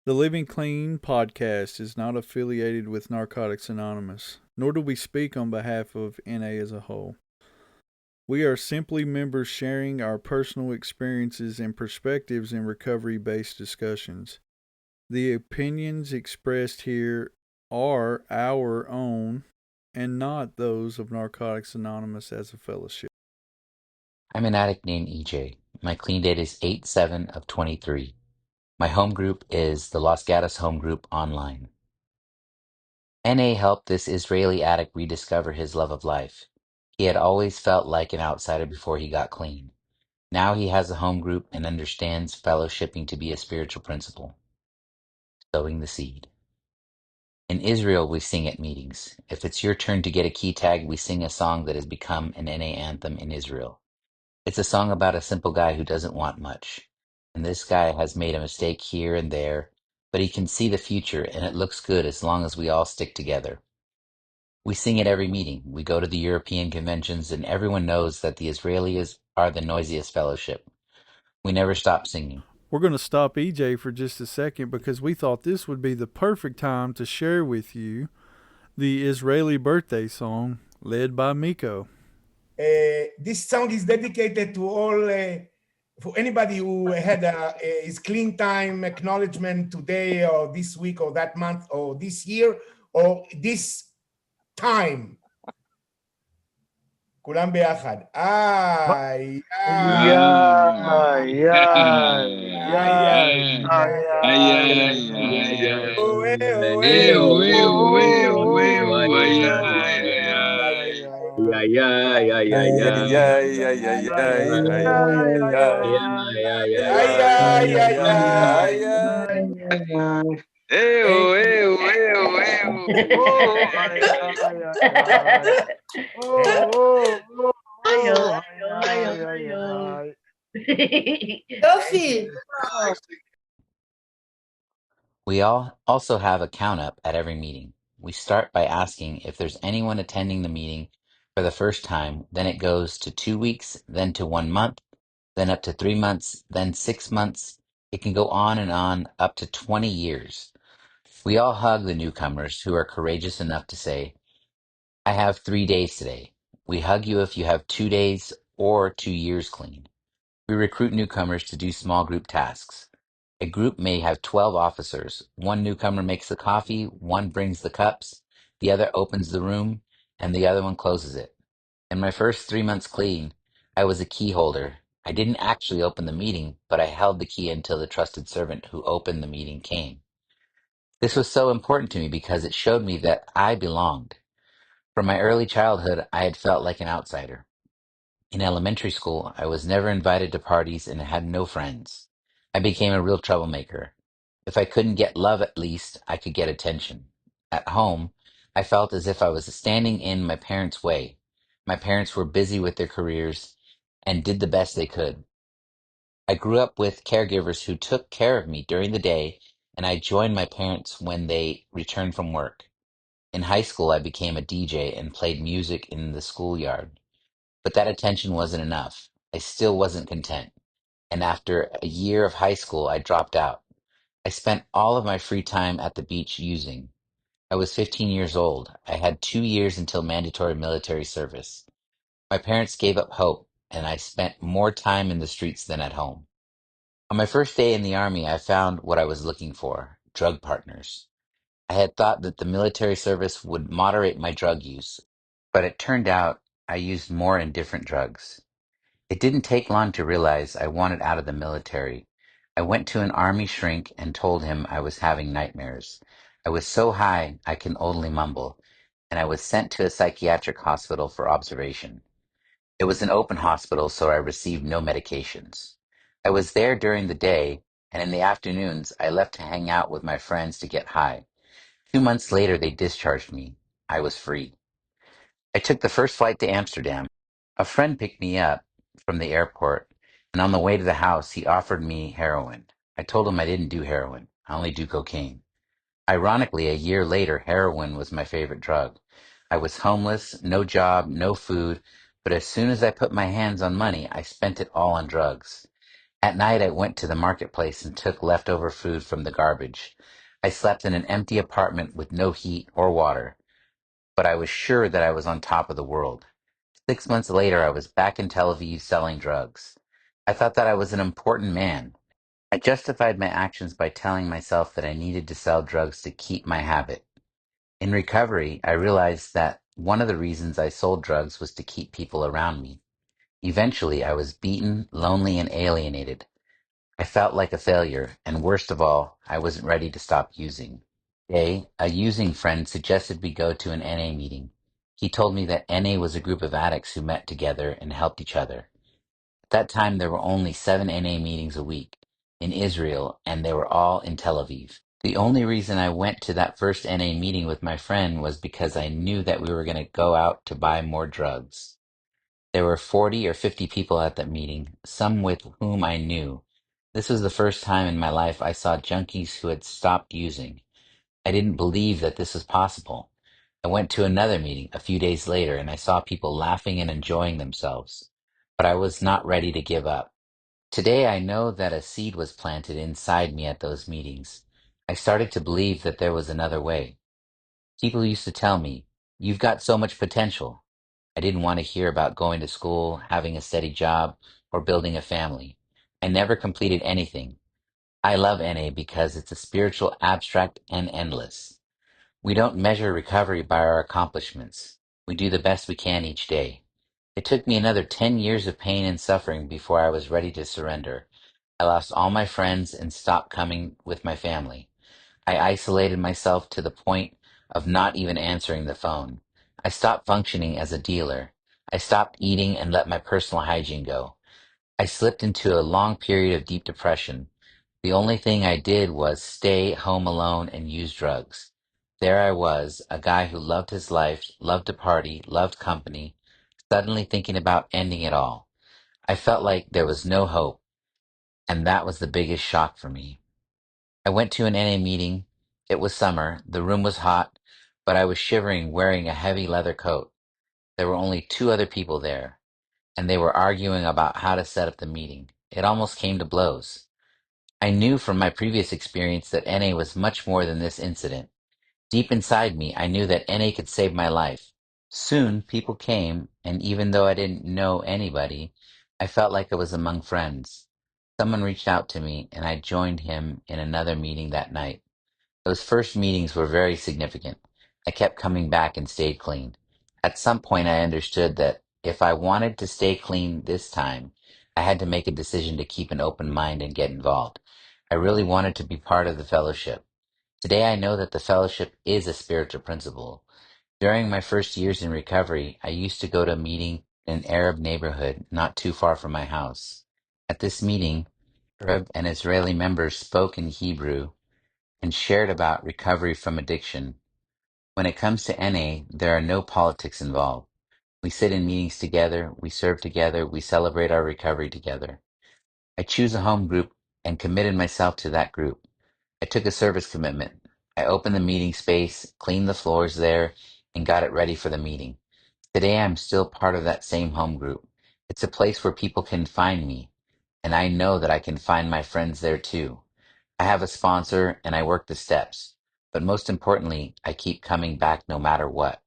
The Living Clean podcast is not affiliated with Narcotics Anonymous, nor do we speak on behalf of NA as a whole. We are simply members sharing our personal experiences and perspectives in recovery based discussions. The opinions expressed here are our own and not those of Narcotics Anonymous as a fellowship. I'm an addict named EJ. My clean date is 8/7 of 23. My home group is the Los Gatos Home Group Online. NA helped this Israeli addict rediscover his love of life. He had always felt like an outsider before he got clean. Now he has a home group and understands fellowshipping to be a spiritual principle. Sowing the seed. In Israel, we sing at meetings. If it's your turn to get a key tag, we sing a song that has become an NA anthem in Israel. It's a song about a simple guy who doesn't want much. And this guy has made a mistake here and there, but he can see the future and it looks good as long as we all stick together. We sing at every meeting. We go to the European conventions and everyone knows that the Israelis are the noisiest fellowship. We never stop singing. We're going to stop EJ for just a second because we thought this would be the perfect time to share with you the Israeli birthday song led by Miko. This song is dedicated to all, for anybody who had his clean time acknowledgement today or this week or that month or this year or this time. כולם ביחד. איי, יופי. We all also have a count up at every meeting. We start by asking if there's anyone attending the meeting for the first time, then it goes to 2 weeks, then to 1 month, then up to 3 months, then 6 months. It can go on and on up to 20 years. We all hug the newcomers who are courageous enough to say, I have 3 days today. We hug you if you have 2 days or 2 years clean. We recruit newcomers to do small group tasks. A group may have 12 officers. One newcomer makes the coffee, one brings the cups, the other opens the room, and the other one closes it. In my first 3 months clean, I was a key holder. I didn't actually open the meeting, but I held the key until the trusted servant who opened the meeting came. This was so important to me because it showed me that I belonged. From my early childhood, I had felt like an outsider. In elementary school, I was never invited to parties and had no friends. I became a real troublemaker. If I couldn't get love, at least I could get attention. At home, I felt as if I was standing in my parents' way. My parents were busy with their careers and did the best they could. I grew up with caregivers who took care of me during the day, and I joined my parents when they returned from work. In high school, I became a DJ and played music in the schoolyard. But that attention wasn't enough. I still wasn't content. And after a year of high school, I dropped out. I spent all of my free time at the beach using. I was 15 years old. I had 2 years until mandatory military service. My parents gave up hope, and I spent more time in the streets than at home. On my first day in the Army, I found what I was looking for, drug partners. I had thought that the military service would moderate my drug use, but it turned out I used more and different drugs. It didn't take long to realize I wanted out of the military. I went to an army shrink and told him I was having nightmares. I was so high I can only mumble, and I was sent to a psychiatric hospital for observation. It was an open hospital, so I received no medications. I was there during the day, and in the afternoons I left to hang out with my friends to get high. 2 months later, they discharged me. I was free. I took the first flight to Amsterdam. A friend picked me up from the airport, and on the way to the house, he offered me heroin. I told him I didn't do heroin. I only do cocaine. Ironically, a year later, heroin was my favorite drug. I was homeless, no job, no food, but as soon as I put my hands on money, I spent it all on drugs. At night, I went to the marketplace and took leftover food from the garbage. I slept in an empty apartment with no heat or water, but I was sure that I was on top of the world. 6 months later, I was back in Tel Aviv selling drugs. I thought that I was an important man. I justified my actions by telling myself that I needed to sell drugs to keep my habit. In recovery, I realized that one of the reasons I sold drugs was to keep people around me. Eventually, I was beaten, lonely, and alienated. I felt like a failure, and worst of all, I wasn't ready to stop using. A using friend suggested we go to an NA meeting. He told me that NA was a group of addicts who met together and helped each other. At that time, there were only 7 NA meetings a week in Israel, and they were all in Tel Aviv. The only reason I went to that first NA meeting with my friend was because I knew that we were going to go out to buy more drugs. There were 40 or 50 people at that meeting, some with whom I knew. This was the first time in my life I saw junkies who had stopped using. I didn't believe that this was possible. I went to another meeting a few days later and I saw people laughing and enjoying themselves. But I was not ready to give up. Today I know that a seed was planted inside me at those meetings. I started to believe that there was another way. People used to tell me, "You've got so much potential." I didn't want to hear about going to school, having a steady job, or building a family. I never completed anything. I love NA because it's a spiritual abstract and endless. We don't measure recovery by our accomplishments. We do the best we can each day. It took me another 10 years of pain and suffering before I was ready to surrender. I lost all my friends and stopped coming with my family. I isolated myself to the point of not even answering the phone. I stopped functioning as a dealer. I stopped eating and let my personal hygiene go. I slipped into a long period of deep depression. The only thing I did was stay home alone and use drugs. There I was, a guy who loved his life, loved to party, loved company, suddenly thinking about ending it all. I felt like there was no hope, and that was the biggest shock for me. I went to an NA meeting. It was summer. The room was hot, but I was shivering wearing a heavy leather coat. There were only 2 other people there, and they were arguing about how to set up the meeting. It almost came to blows. I knew from my previous experience that NA was much more than this incident. Deep inside me, I knew that NA could save my life. Soon, people came, and even though I didn't know anybody, I felt like I was among friends. Someone reached out to me, and I joined him in another meeting that night. Those first meetings were very significant. I kept coming back and stayed clean. At some point, I understood that if I wanted to stay clean this time, I had to make a decision to keep an open mind and get involved. I really wanted to be part of the fellowship. Today, I know that the fellowship is a spiritual principle. During my first years in recovery, I used to go to a meeting in an Arab neighborhood not too far from my house. At this meeting, Arab and Israeli members spoke in Hebrew and shared about recovery from addiction. When it comes to NA, there are no politics involved. We sit in meetings together, we serve together, we celebrate our recovery together. I choose a home group and committed myself to that group. I took a service commitment. I opened the meeting space, cleaned the floors there, and got it ready for the meeting. Today I'm still part of that same home group. It's a place where people can find me, and I know that I can find my friends there too. I have a sponsor and I work the steps, but most importantly, I keep coming back no matter what.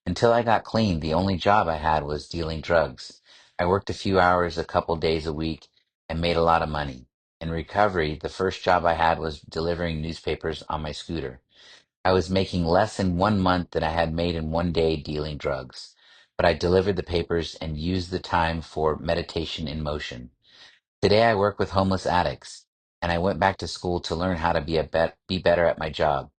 Until I got clean, the only job I had was dealing drugs. I worked a few hours a couple days a week and made a lot of money. In recovery, the first job I had was delivering newspapers on my scooter. I was making less in 1 month than I had made in one day dealing drugs. But I delivered the papers and used the time for meditation in motion. Today I work with homeless addicts, and I went back to school to learn how to be better at my job.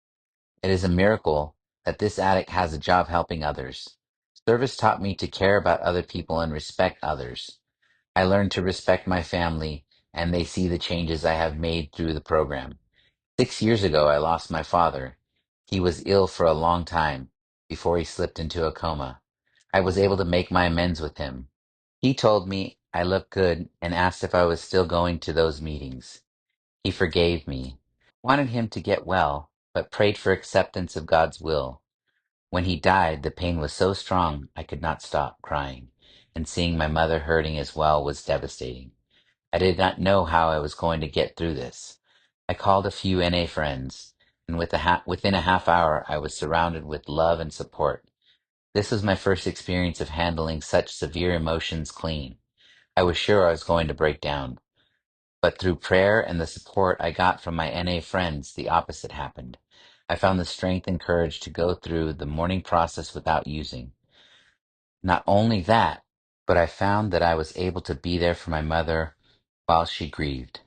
It is a miracle that this addict has a job helping others. Service taught me to care about other people and respect others. I learned to respect my family, and they see the changes I have made through the program. 6 years ago, I lost my father. He was ill for a long time before he slipped into a coma. I was able to make my amends with him. He told me I looked good and asked if I was still going to those meetings. He forgave me. Wanted him to get well, but prayed for acceptance of God's will. When he died, the pain was so strong I could not stop crying, and seeing my mother hurting as well was devastating. I did not know how I was going to get through this. I called a few NA friends, and within a half hour, I was surrounded with love and support. This was my first experience of handling such severe emotions clean. I was sure I was going to break down. But through prayer and the support I got from my NA friends, the opposite happened. I found the strength and courage to go through the mourning process without using. Not only that, but I found that I was able to be there for my mother while she grieved.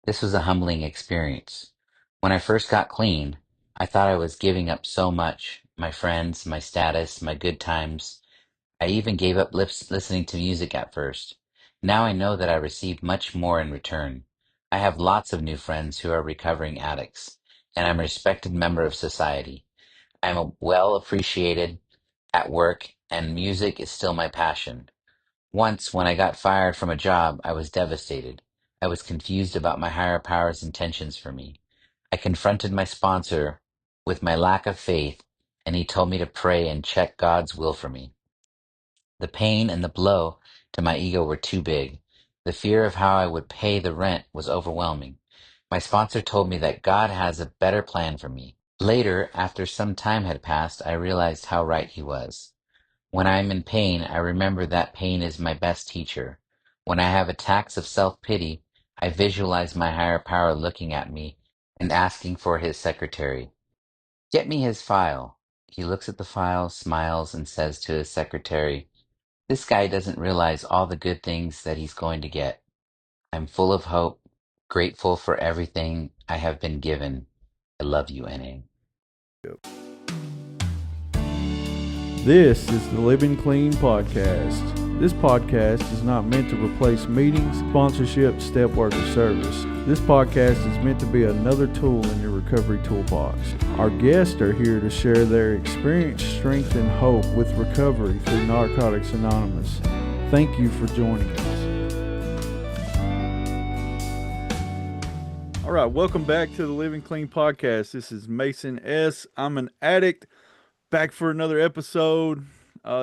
This was a humbling experience. When I first got clean, I thought I was giving up so much, my friends, my status, my good times. I even gave up listening to music at first. Now I know that I receive much more in return. I have lots of new friends who are recovering addicts, and I'm a respected member of society. I'm well appreciated at work, and music is still my passion. Once, when I got fired from a job, I was devastated. I was confused about my higher power's intentions for me. I confronted my sponsor with my lack of faith, and he told me to pray and check God's will for me. The pain and the blow to my ego were too big. The fear of how I would pay the rent was overwhelming. My sponsor told me that God has a better plan for me. Later, after some time had passed, I realized how right he was. When I am in pain, I remember that pain is my best teacher. When I have attacks of self-pity, I visualize my higher power looking at me and asking for his secretary, "Get me his file." He looks at the file, smiles, and says to his secretary, "This guy doesn't realize all the good things that he's going to get." I'm full of hope, grateful for everything I have been given. I love you, NA. This is the Living Clean Podcast. This podcast is not meant to replace meetings, sponsorship, step work, or service. This podcast is meant to be another tool in your recovery toolbox. Our guests are here to share their experience, strength, and hope with recovery through Narcotics Anonymous. Thank you for joining us. All right, welcome back to the Living Clean Podcast. This is Mason S. I'm an addict. Back for another episode.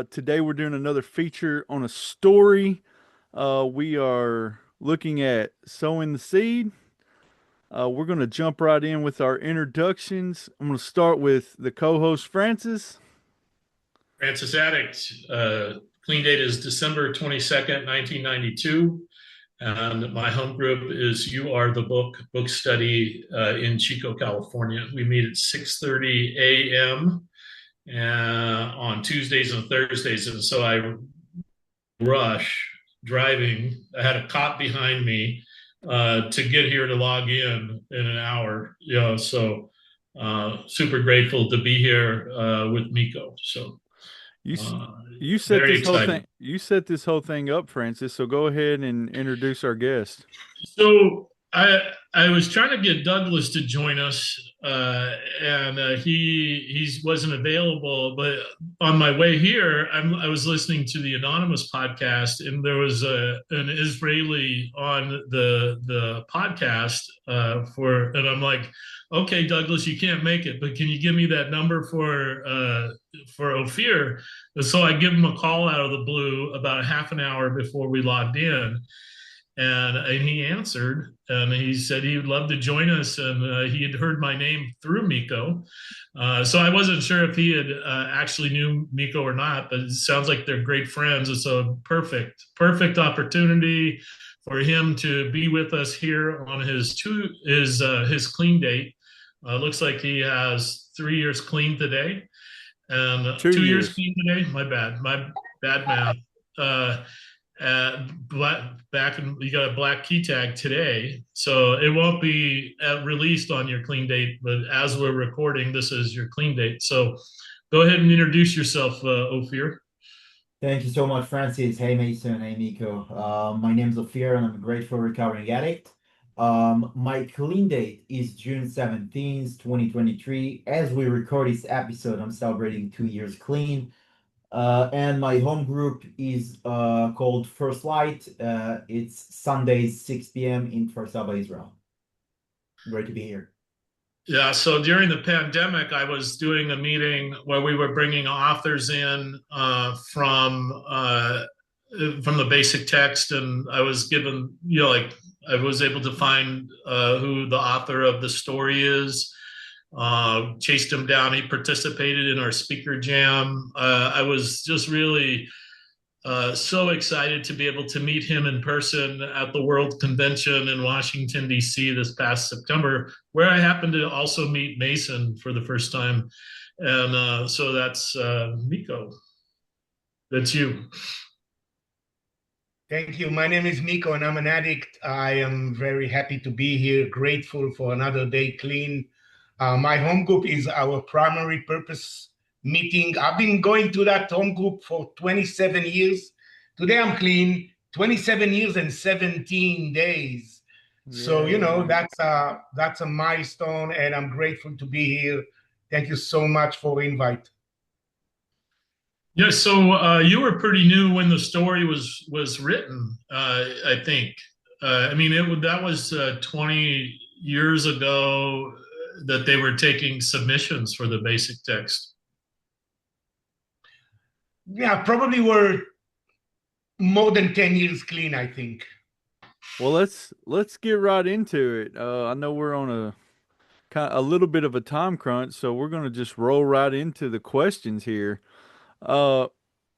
Today we're doing another feature on a story. We are looking at Sowing the Seed. We're going to jump right in with our introductions. I'm going to start with the co-host, Francis. Francis Addict. Clean date is December 22nd, 1992. And my home group is You Are the book study in Chico, California. We meet at 6:30 a.m. On Tuesdays and Thursdays. And so I rush driving. I had a cop behind me to get here to log in an hour. So super grateful to be here with Miko. So you set very this whole excited. thing. You set this whole thing up, Francis. So go ahead and introduce our guest. So I was trying to get Douglas to join us, and he wasn't available. But on my way here, I was listening to the Anonymous podcast, and there was an Israeli on the podcast and I'm like, okay, Douglas, you can't make it, but can you give me that number for Ophir? And so I give him a call out of the blue about a half an hour before we logged in. And he answered, and he said he would love to join us, and he had heard my name through Miko. So I wasn't sure if he had actually knew Miko or not, but it sounds like they're great friends. It's a perfect opportunity for him to be with us here on his clean date. Looks like he has 3 years clean today, and 2 2 years years. clean today. My bad math. You got a black key tag today, so it won't be released on your clean date, but as we're recording, this is your clean date. So go ahead and introduce yourself, Ophir. Thank you so much, Francis. Hey, Mason. Hey, Miko. My name is Ophir, and I'm a grateful recovering addict. My clean date is June 17th, 2023. As we record this episode, I'm celebrating 2 years clean. And my home group is called First Light. It's Sundays, 6 p.m. in Kfar Saba, Israel. Great to be here. Yeah, so during the pandemic, I was doing a meeting where we were bringing authors in from from the basic text, and I was given, like I was able to find who the author of the story is. Chased him down. He participated in our speaker jam. I was just really so excited to be able to meet him in person at the World Convention in Washington, D.C. this past September, where I happened to also meet Mason for the first time. And so that's Miko. That's you. Thank you. My name is Miko and I'm an addict. I am very happy to be here, grateful for another day clean. My home group is our primary purpose meeting. I've been going to that home group for 27 years. Today I'm clean, 27 years and 17 days. So, that's a milestone and I'm grateful to be here. Thank you so much for the invite. Yeah, so you were pretty new when the story was written, I think. I mean, that was 20 years ago that they were taking submissions for the basic text. Yeah, probably were more than 10 years clean, I think. Well, let's get right into it. I know we're on a little bit of a time crunch, so we're gonna just roll right into the questions here. Uh,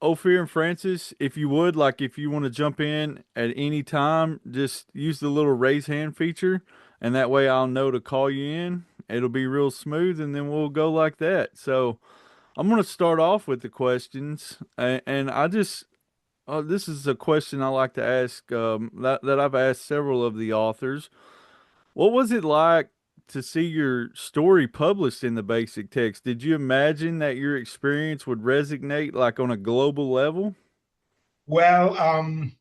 Ophir and Francis, if you would, like, if you want to jump in at any time, just use the little raise hand feature, and that way I'll know to call you in. It'll be real smooth, and then we'll go like that. So I'm gonna start off with the questions, and I just this is a question I like to ask that I've asked several of the authors. What was it like to see your story published in the basic text? Did you imagine that your experience would resonate like on a global level? Well, I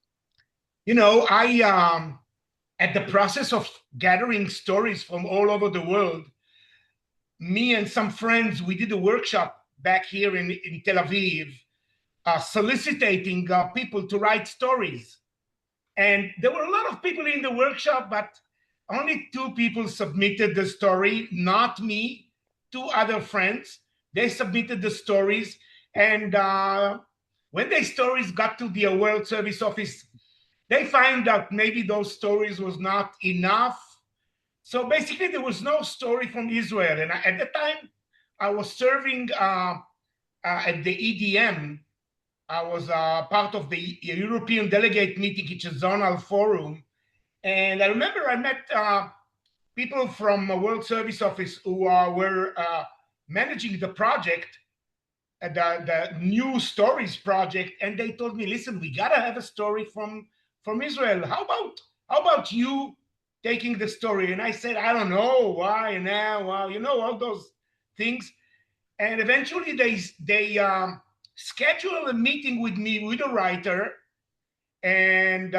at the process of gathering stories from all over the world, me and some friends, we did a workshop back here in Tel Aviv, soliciting people to write stories. And there were a lot of people in the workshop, but only two people submitted the story, not me, two other friends. They submitted the stories. And when their stories got to the World Service Office, they found out maybe those stories was not enough. So basically, there was no story from Israel. And at the time, I was serving at the EDM. I was part of the European Delegate Meeting, which is a zonal forum. And I remember I met people from a World Service Office who were managing the project, the New Stories project, and they told me, "Listen, we gotta have a story from Israel. How about you taking the story?" And I said, "I don't know why now. Well, all those things." And eventually, they scheduled a meeting with me with a writer, and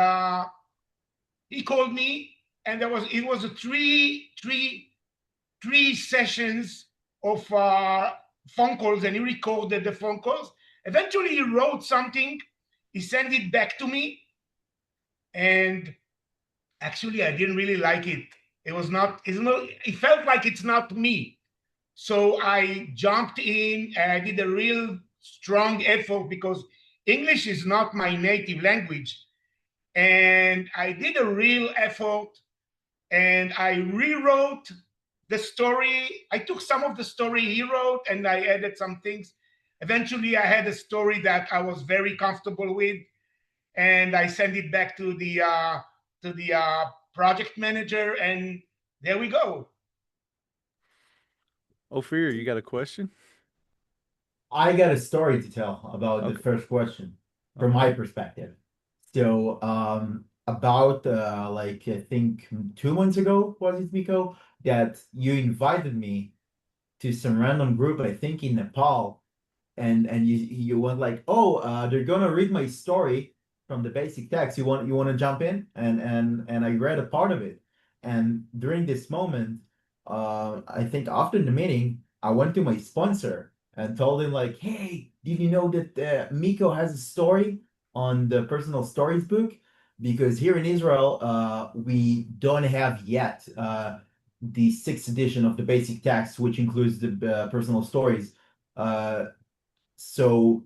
he called me, and it was a three sessions of phone calls, and he recorded the phone calls. Eventually, he wrote something. He sent it back to me, and actually, I didn't really like it. It felt like it's not me. So I jumped in and I did a real strong effort because English is not my native language. And I did a real effort and I rewrote the story. I took some of the story he wrote and I added some things. Eventually, I had a story that I was very comfortable with, and I sent it back to the project manager, and there we go. Ophir, you got a question? I got a story to tell about the Okay. first question from my perspective. So, about like I think 2 months ago, was it, Miko, that you invited me to some random group, I think in Nepal, and you went like, oh, they're gonna read my story from the basic text. You want to jump in, and I read a part of it. And during this moment, I think after the meeting, I went to my sponsor and told him like, hey, did you know that Miko has a story on the personal stories book? Because here in Israel, we don't have yet the sixth edition of the basic text, which includes the personal stories. So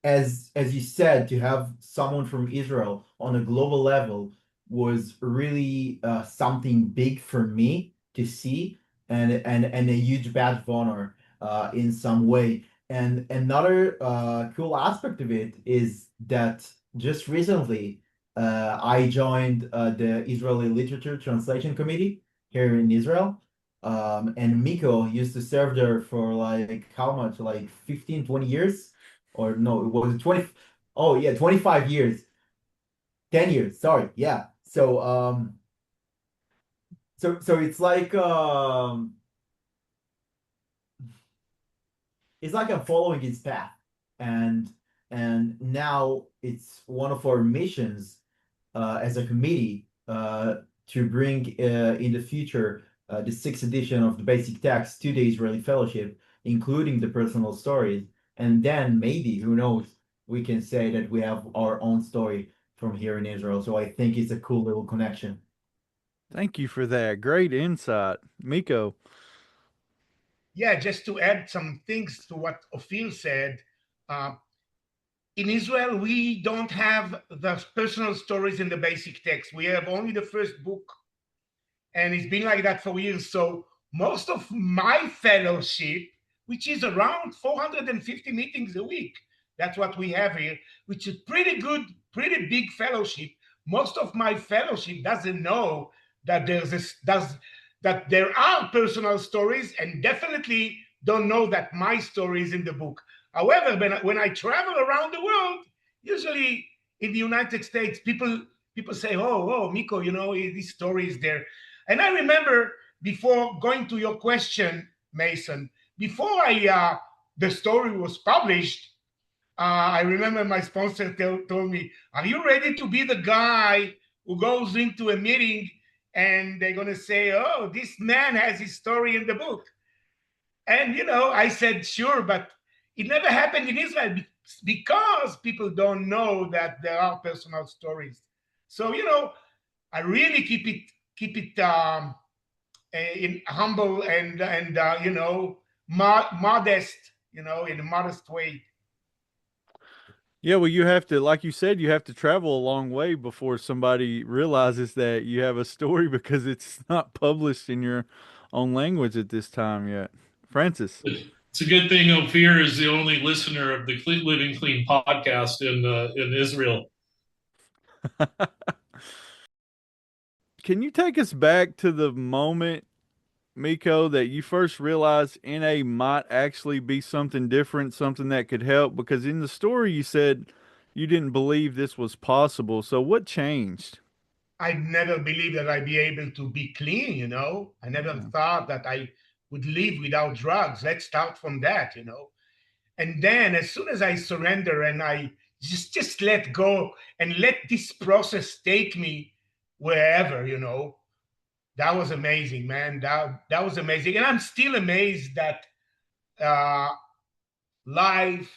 as you said, to have someone from Israel on a global level was really something big for me to see, and a huge badge of honor in some way. And another cool aspect of it is that just recently I joined the Israeli Literature Translation Committee here in Israel. And Miko used to serve there for like how much? Like 15, 20 years? Or no, it was 20. Oh yeah, 25 years. 10 years, sorry. Yeah. So it's like I'm following his path. And now it's one of our missions as a committee to bring in the future the sixth edition of the basic text to the Israeli Fellowship, including the personal stories. And then maybe, who knows, we can say that we have our own story from here in Israel. So I think it's a cool little connection. Thank you for that. Great insight. Miko. Yeah, just to add some things to what Ophir said, uh, in Israel, we don't have the personal stories in the basic text. We have only the first book, and it's been like that for years. So most of my fellowship, which is around 450 meetings a week, that's what we have here, which is pretty good, pretty big fellowship. Most of my fellowship doesn't know that that there are personal stories, and definitely don't know that my story is in the book. However, when I travel around the world, usually in the United States, people say, "Oh, Miko, this story is there." And I remember, before going to your question, Mason, before the story was published, I remember my sponsor told me, "Are you ready to be the guy who goes into a meeting and they're gonna say, 'Oh, this man has his story in the book'?" And I said, "Sure," but it never happened in Israel because people don't know that there are personal stories. So I really keep it in humble and modest, in a modest way. Yeah, well, you have to, like you said, you have to travel a long way before somebody realizes that you have a story because it's not published in your own language at this time yet. Francis, It's a good thing Ophir is the only listener of the Living Clean podcast in Israel. can you take us back to the moment, Miko, that you first realized NA might actually be something different, something that could help? Because in the story you said you didn't believe this was possible. So what changed? I never believed that I'd be able to be clean. I never Yeah. thought that I would live without drugs. Let's start from that. And then as soon as I surrender and I just let go and let this process take me wherever. That was amazing, man. That was amazing. And I'm still amazed that uh life,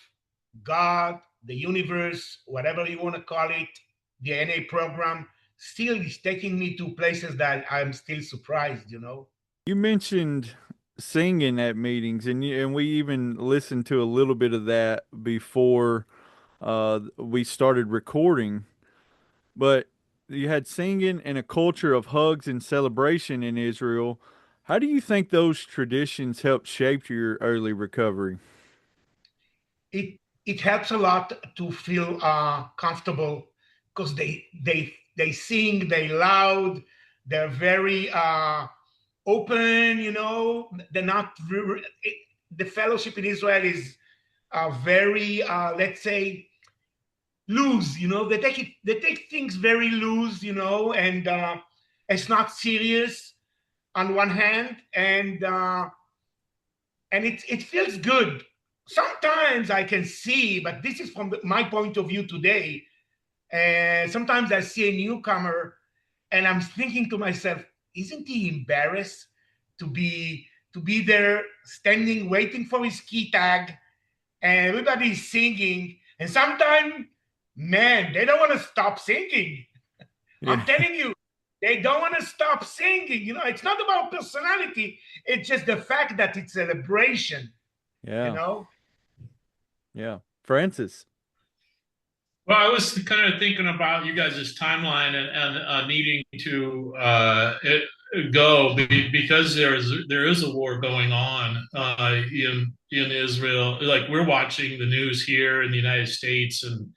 God, the universe, whatever you want to call it, the NA program, still is taking me to places that I'm still surprised. You mentioned singing at meetings, and we even listened to a little bit of that before we started recording. But you had singing and a culture of hugs and celebration in Israel. How do you think those traditions helped shape your early recovery? It helps a lot to feel comfortable because they sing, they loud, they're very open. They're not the fellowship in Israel is very let's say loose. They take things very loose, and it's not serious on one hand, and it feels good. Sometimes I can see, but this is from my point of view today. And sometimes I see a newcomer, and I'm thinking to myself, isn't he embarrassed to be there standing waiting for his key tag, and everybody's singing, and sometimes, man, they don't want to stop singing. Yeah, I'm telling you, they don't want to stop singing. It's not about personality. It's just the fact that it's a celebration. You yeah, know, yeah. Francis. Well, I was kind of thinking about you guys' timeline and needing to go because there is a war going on in Israel. Like we're watching the news here in the United States, and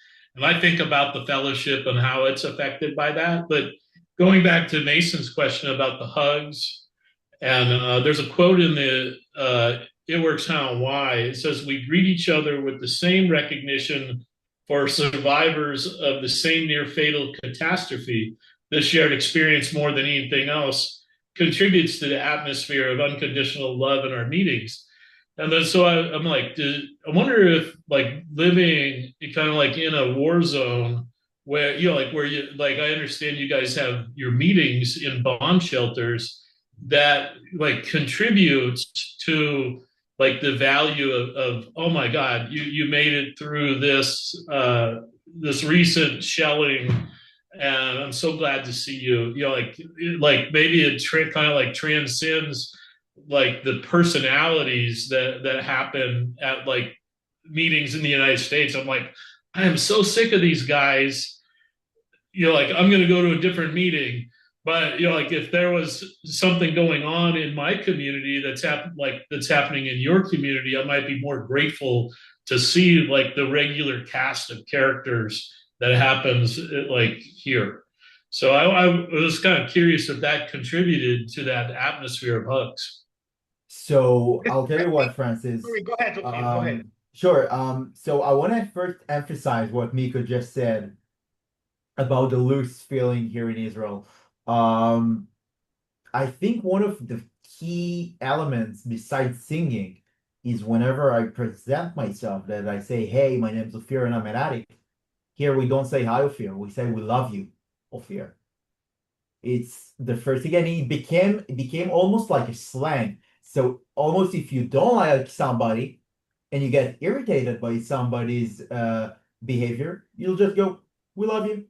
I think about the fellowship and how it's affected by that. But going back to Mason's question about the hugs, and there's a quote in the It Works How and Why. It says, "We greet each other with the same recognition for survivors of the same near fatal catastrophe. This shared experience, more than anything else, contributes to the atmosphere of unconditional love in our meetings." And then so I'm like, I wonder if like living kind of like in a war zone where, like where you, like, I understand you guys have your meetings in bomb shelters that like contributes to like the value of oh my god, you made it through this recent shelling, and I'm so glad to see you, like maybe it kind of like transcends like the personalities that happen at like meetings in the United States. I'm like, I am so sick of these guys, like I'm going to go to a different meeting. But like if there was something going on in my community that's happening in your community, I might be more grateful to see like the regular cast of characters that happens like here. So I was kind of curious if that contributed to that atmosphere of hugs. So I'll tell Let you me, what, Francis. sorry, go ahead, Ophir, go ahead. Sure. So I want to first emphasize what Miko just said about the loose feeling here in Israel. Um, I think one of the key elements besides singing is whenever I present myself that I say, "Hey, my name's Ophir and I'm an addict." Here we don't say hi, Ophir. We say we love you, Ophir. It's the first thing, and it became almost like a slang. So almost if you don't like somebody and you get irritated by somebody's behavior, you'll just go, "We love you,"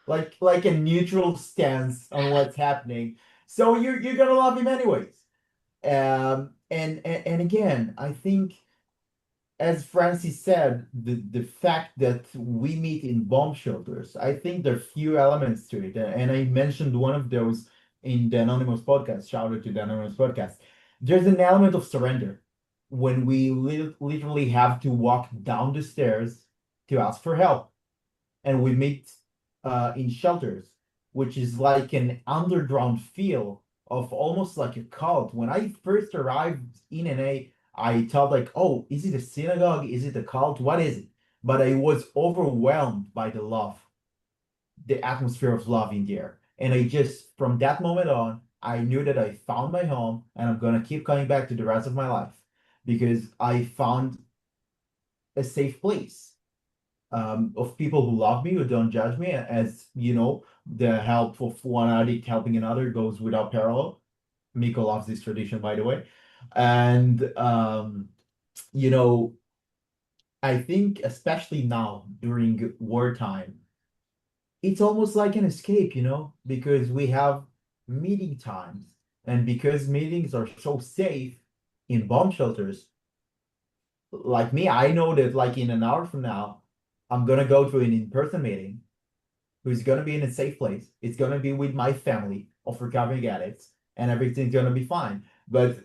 like a neutral stance on what's happening. So you're gonna love him anyways. And again, I think, as Francis said, the fact that we meet in bomb shelters, I think there are few elements to it. And I mentioned one of those in the Anonymous podcast. Shout out to the Anonymous podcast. There's an element of surrender when we literally have to walk down the stairs to ask for help. And we meet in shelters, which is like an underground feel of almost like a cult. When I first arrived in NA, I thought like, oh, is it a synagogue? Is it a cult? What is it? But I was overwhelmed by the love, the atmosphere of love in there. And I just, from that moment on, I knew that I found my home and I'm gonna keep coming back to the rest of my life because I found a safe place of people who love me, who don't judge me. As you know, the help of one addict helping another goes without parallel. Miko loves this tradition, by the way. And you know, I think especially now during wartime, it's almost like an escape, because we have meeting times, and because meetings are so safe in bomb shelters, like me, I know that like in an hour from now, I'm gonna go to an in-person meeting who's gonna be in a safe place. It's gonna be with my family of recovering addicts, and everything's gonna be fine. But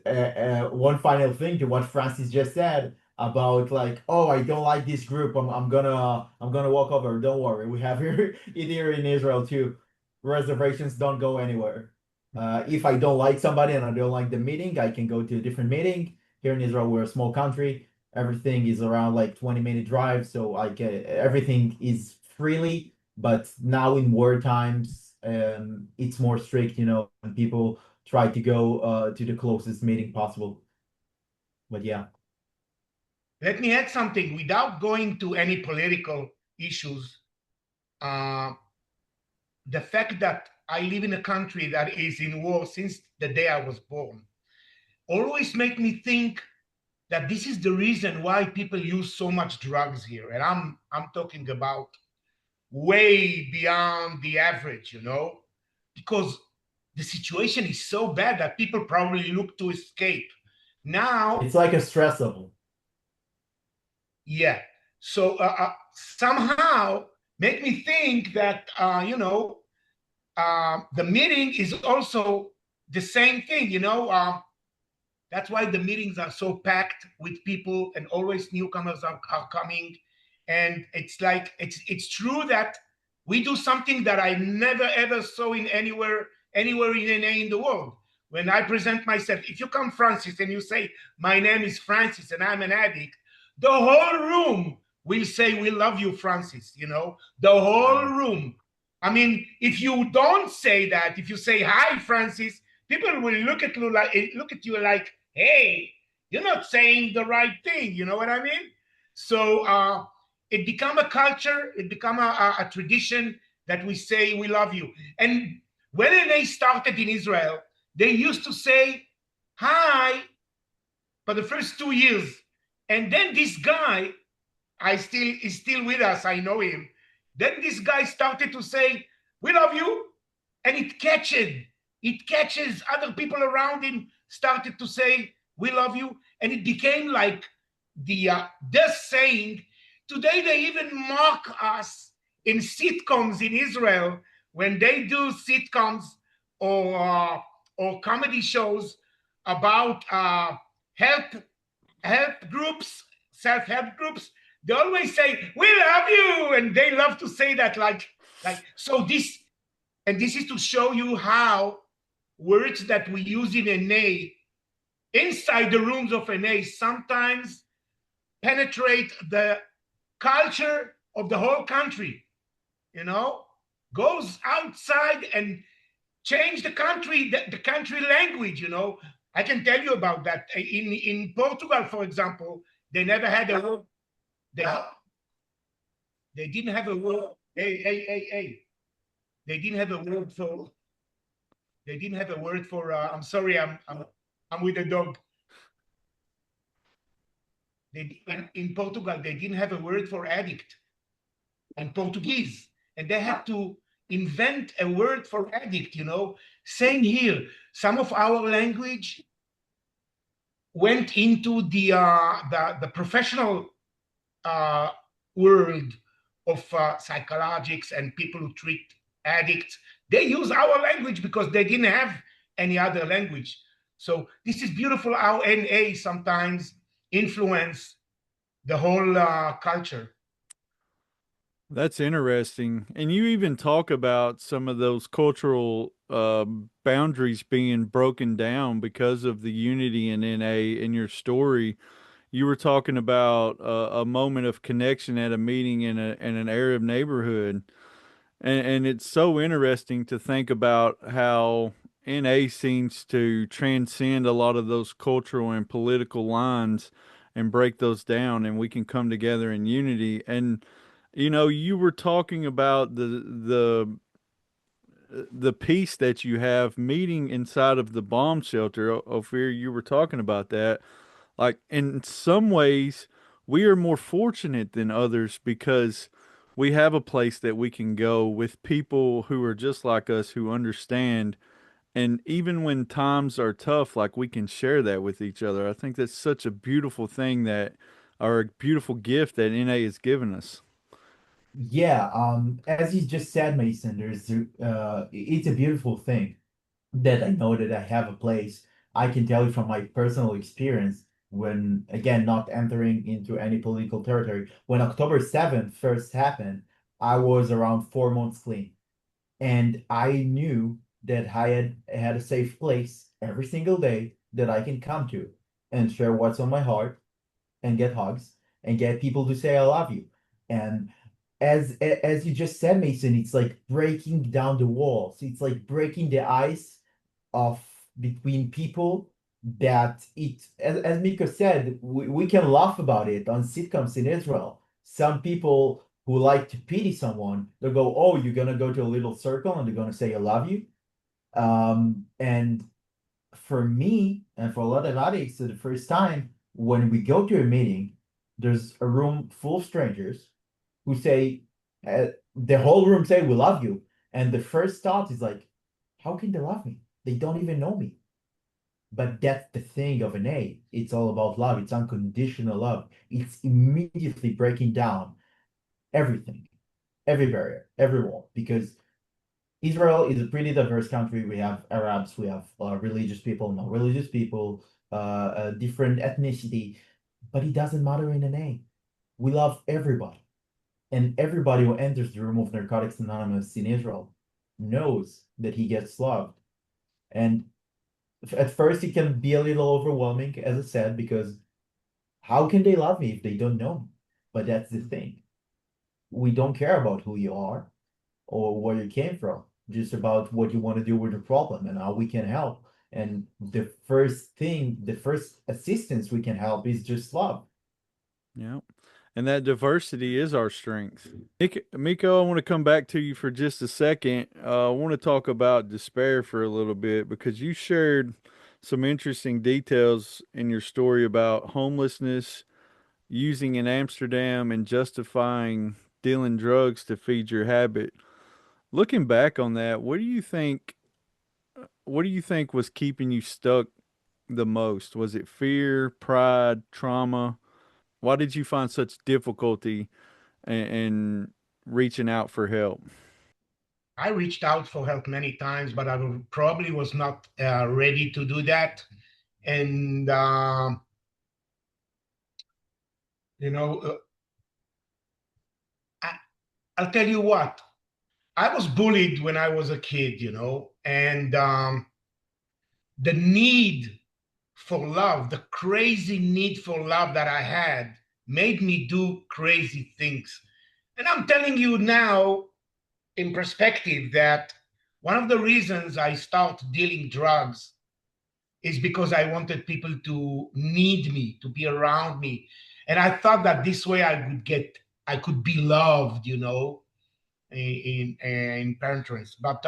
one final thing to what Francis just said about like, oh, I don't like this group. I'm gonna walk over. Don't worry, we have here it here in Israel too. Reservations don't go anywhere. If I don't like somebody and I don't like the meeting, I can go to a different meeting. Here in Israel, we're a small country. Everything is around like 20-minute drive, so like everything is freely. But now in war times, it's more strict, and people try to go to the closest meeting possible. But yeah. Let me add something without going to any political issues. Uh, the fact that I live in a country that is in war since the day I was born always make me think that this is the reason why people use so much drugs here. And I'm talking about way beyond the average, because the situation is so bad that people probably look to escape. Now, It's like a stress level. yeah. So somehow make me think that, the meeting is also the same thing, that's why the meetings are so packed with people, and always newcomers are coming. And it's like, it's true that we do something that I never ever saw in anywhere in the world. When I present myself, if you come, Francis, and you say, my name is Francis and I'm an addict, the whole room will say, we love you, Francis. The whole Wow. room. I mean, if you don't say that, if you say, hi, Francis, people will look at you like, hey, you're not saying the right thing. You know what I mean? So it become a culture, it become a tradition that we say we love you. And when they started in Israel, they used to say hi for the first 2 years. And then this guy, is still with us, I know him. Then this guy started to say, we love you. And it catches other people around him started to say, we love you. And it became like the saying. Today they even mock us in sitcoms in Israel. When they do sitcoms or comedy shows about help help groups, self-help groups, they always say, we love you. And they love to say that, like so. This is to show you how words that we use in NA, inside the rooms of NA, sometimes penetrate the culture of the whole country, goes outside and change the country language. I can tell you about that. In Portugal, for example, they never had a word. They, they didn't have a word. Hey. They didn't have a word for. They didn't have a word for. I'm sorry. I'm with a dog. In Portugal, they didn't have a word for addict in Portuguese, and they had to invent a word for addict. Same here. Some of our language went into the professional uh, world of psychologists and people who treat addicts. They use our language because they didn't have any other language. So this is beautiful how NA sometimes influence the whole culture. That's interesting. And you even talk about some of those cultural boundaries being broken down because of the unity in NA. In your story, you were talking about a moment of connection at a meeting in an Arab neighborhood. And it's so interesting to think about how NA seems to transcend a lot of those cultural and political lines and break those down, and we can come together in unity. And you were talking about the peace that you have meeting inside of the bomb shelter. Ophir, you were talking about that. Like, in some ways, we are more fortunate than others because we have a place that we can go with people who are just like us, who understand. And even when times are tough, like, we can share that with each other. I think that's such a beautiful thing or a beautiful gift that NA has given us. Yeah, as you just said, Mason, it's a beautiful thing that I know that I have a place. I can tell you from my personal experience when, again, not entering into any political territory, when October 7th first happened, I was around 4 months clean. And I knew that I had a safe place every single day that I can come to and share what's on my heart and get hugs and get people to say I love you. And as you just said, Mason, it's like breaking down the walls. It's like breaking the ice of between people that as Miko said, we can laugh about it on sitcoms in Israel. Some people who like to pity someone, they'll go, oh, you're gonna go to a little circle and they're gonna say I love you. And for me and for a lot of addicts, for the first time, when we go to a meeting, there's a room full of strangers who say, the whole room say, we love you. And the first thought is like, how can they love me? They don't even know me. But that's the thing of an A. It's all about love. It's unconditional love. It's immediately breaking down everything, every barrier, every wall, because Israel is a pretty diverse country. We have Arabs, we have religious people, non-religious people, different ethnicity, but it doesn't matter in an A. We love everybody. And everybody who enters the room of Narcotics Anonymous in Israel knows that he gets loved. And at first, it can be a little overwhelming, as I said, because how can they love me if they don't know me? But that's the thing. We don't care about who you are or where you came from, just about what you want to do with the problem and how we can help. And the first thing, the first assistance we can help is just love. Yeah. And that diversity is our strength. Miko, I want to come back to you for just a second. I want to talk about despair for a little bit because you shared some interesting details in your story about homelessness, using in Amsterdam, and justifying dealing drugs to feed your habit. Looking back on that, what do you think was keeping you stuck the most? Was it fear, pride, trauma? Why did you find such difficulty in reaching out for help? I reached out for help many times, but I probably was not ready to do that. And, you know, I'll tell you what, I was bullied when I was a kid, and the need for love, the crazy need for love that I had made me do crazy things. And I'm telling you now in perspective that one of the reasons I started dealing drugs is because I wanted people to need me, to be around me. And I thought that this way I could be loved, in parents. But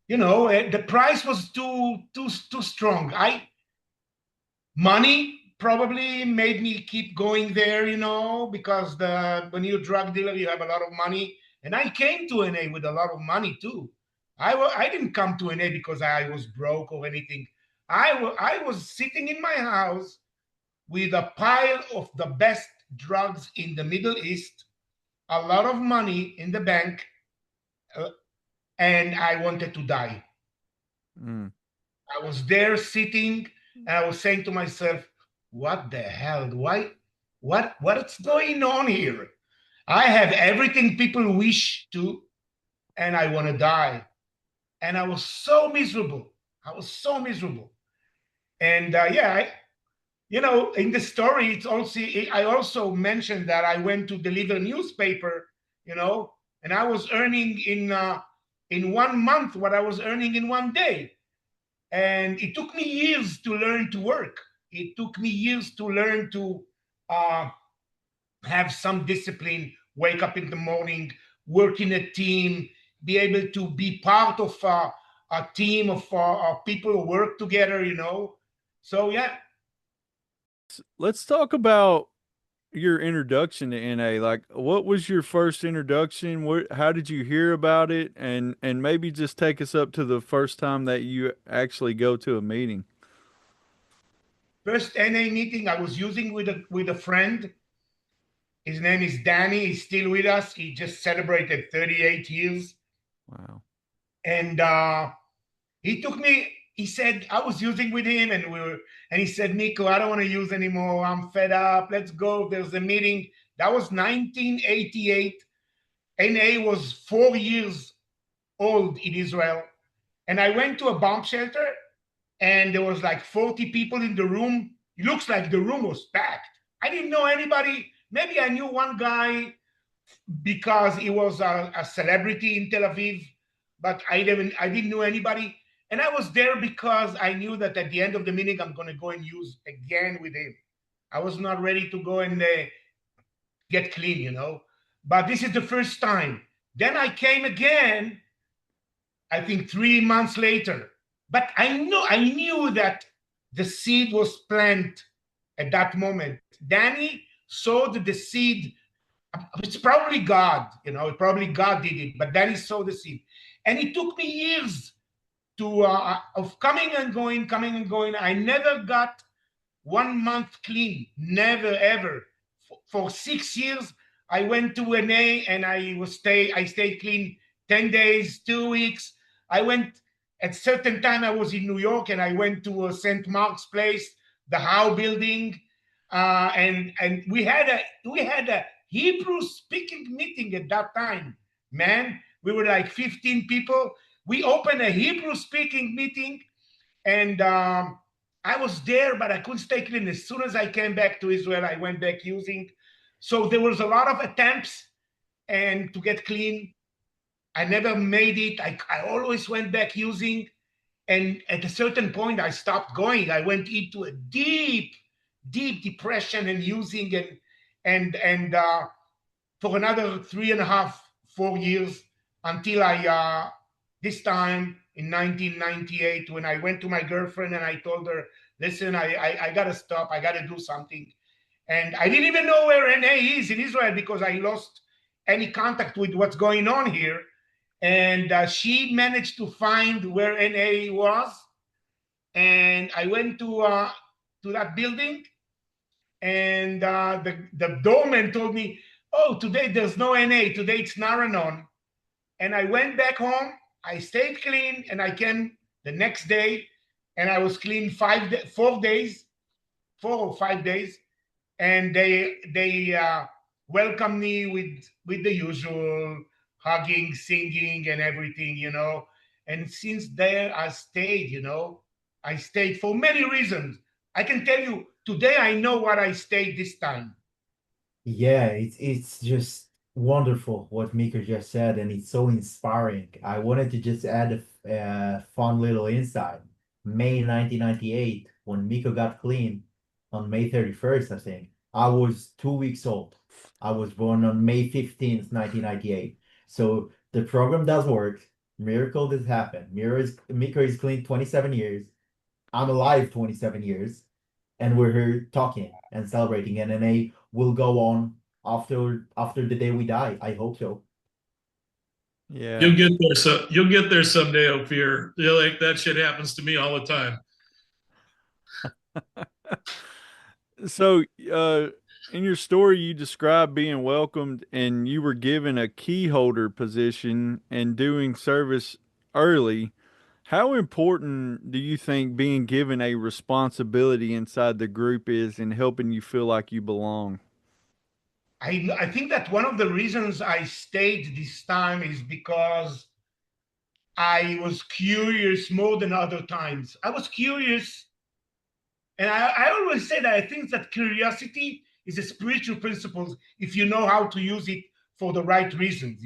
the price was too strong. Money probably made me keep going there, because when you're a drug dealer, you have a lot of money. And I came to NA with a lot of money too. I didn't come to NA because I was broke or anything. I was sitting in my house with a pile of the best drugs in the Middle East, a lot of money in the bank, and I wanted to die. Mm. I was there sitting and I was saying to myself, what the hell? What's going on here? I have everything people wish to, and I want to die. And I was so miserable. I was so miserable. And in the story, I also mentioned that I went to deliver newspaper, and I was earning in 1 month what I was earning in 1 day. And it took me years to learn to work. It took me years to learn to uh, have some discipline, wake up in the morning, work in a team, be able to be part of a team of people who work together, So, yeah. Let's talk about your introduction to NA. Like, what was your first introduction? How did you hear about it? And maybe just take us up to the first time that you actually go to a meeting. First NA meeting I was using with a friend. His name is Danny. He's still with us. He just celebrated 38 years. Wow. And he took me, he said, I was using with him, and he said, Miko, I don't want to use anymore. I'm fed up. Let's go. There's a meeting. That was 1988. NA was 4 years old in Israel. And I went to a bomb shelter, and there was like 40 people in the room. It looks like the room was packed. I didn't know anybody. Maybe I knew one guy because he was a celebrity in Tel Aviv, but I didn't know anybody. And I was there because I knew that at the end of the meeting, I'm going to go and use again with him. I was not ready to go and get clean, But this is the first time. Then I came again, I think 3 months later. But I knew that the seed was planted at that moment. Danny sowed the seed. It's probably God, probably God did it, but Danny sowed the seed. And it took me years of coming and going, coming and going. I never got 1 month clean, never ever. For 6 years, I went to NA and I stayed clean 10 days, 2 weeks. I went at certain time. I was in New York and I went to St. Mark's Place, the Howe Building, and we had a Hebrew speaking meeting at that time. Man, we were like 15 people. We opened a Hebrew speaking meeting, and I was there, but I couldn't stay clean. As soon as I came back to Israel, I went back using. So there was a lot of attempts and to get clean. I never made it. I always went back using. And at a certain point, I stopped going. I went into a deep, deep depression and using and for another 3.5, 4 years until I this time in 1998, when I went to my girlfriend and I told her, listen, I got to stop. I got to do something. And I didn't even know where NA is in Israel because I lost any contact with what's going on here. And she managed to find where NA was. And I went to that building, and the doorman told me, oh, today there's no NA. Today it's Naranon. And I went back home. I stayed clean, and I came the next day, and I was clean 4 days, 4 or 5 days, and they welcomed me with the usual hugging, singing, and everything, And since there, I stayed, I stayed for many reasons. I can tell you today, I know what I stayed this time. Yeah, it's just wonderful what Miko just said, and it's so inspiring. I wanted to just add a fun little insight. May 1998, when Miko got clean, on May 31st, I think, I was 2 weeks old. I was born on May 15th, 1998. So the program does work. Miracle does happen. Miko is clean 27 years. I'm alive 27 years, and we're here talking and celebrating. And NA will go on after the day we die. I hope so. Yeah. You'll get there. So you'll get there someday, Ophir. Like that shit happens to me all the time. So, in your story, you described being welcomed and you were given a key holder position and doing service early. How important do you think being given a responsibility inside the group is in helping you feel like you belong? I think that one of the reasons I stayed this time is because I was curious more than other times. I was curious. And I always say that I think that curiosity is a spiritual principle if you know how to use it for the right reasons,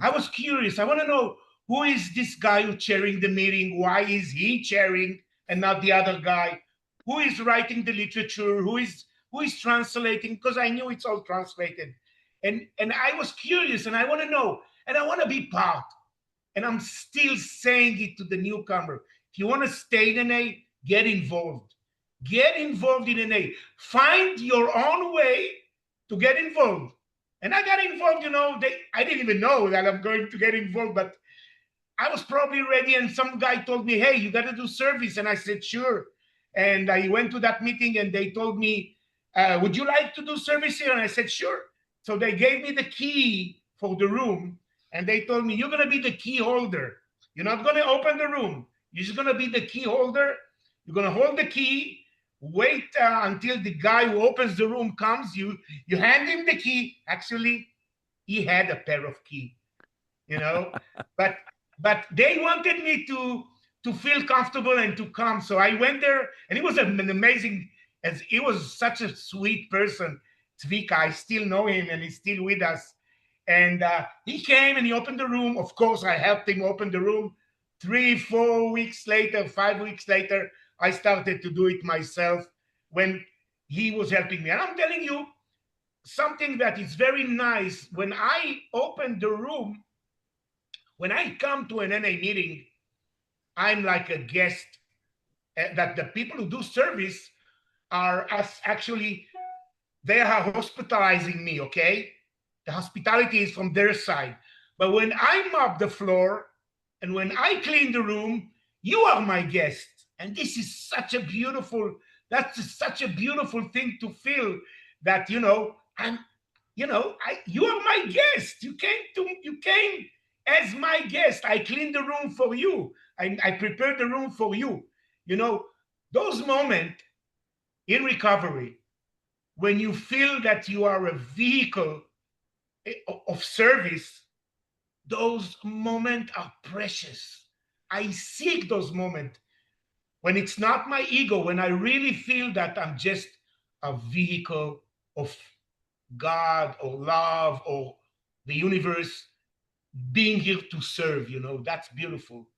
I was curious. I want to know, who is this guy who's chairing the meeting? Why is he chairing and not the other guy? Who is writing the literature? Who is translating? Because I knew it's all translated. And I was curious and I want to know and I want to be part. And I'm still saying it to the newcomer. If you want to stay in NA, get involved. Get involved in NA. Find your own way to get involved. And I got involved, I didn't even know that I'm going to get involved, but I was probably ready. And some guy told me, hey, you got to do service. And I said, sure. And I went to that meeting and they told me, would you like to do service here? And I said, sure. So they gave me the key for the room. And they told me, you're going to be the key holder. You're not going to open the room. You're just going to be the key holder. You're going to hold the key. Wait until the guy who opens the room comes. You hand him the key. Actually, he had a pair of keys, but they wanted me to feel comfortable and to come. So I went there, and it was an amazing. As he was such a sweet person, Zvika. I still know him, and he's still with us. And he came and he opened the room. Of course, I helped him open the room. 3, 4 weeks later, 5 weeks later, I started to do it myself when he was helping me. And I'm telling you something that is very nice. When I open the room, when I come to an NA meeting, I'm like a guest. That the people who do service are actually, they are hospitalizing me, okay? The hospitality is from their side. But when I mop the floor and when I clean the room, You are my guest. And this is such a beautiful, that's such a beautiful thing to feel that, you know, you are my guest. You came as my guest. I cleaned the room for you. I prepared the room for you. You know, those moments in recovery when you feel that you are a vehicle of service, those moments are precious. I seek those moments when it's not my ego, when I really feel that I'm just a vehicle of God or love or the universe being here to serve, you know, that's beautiful.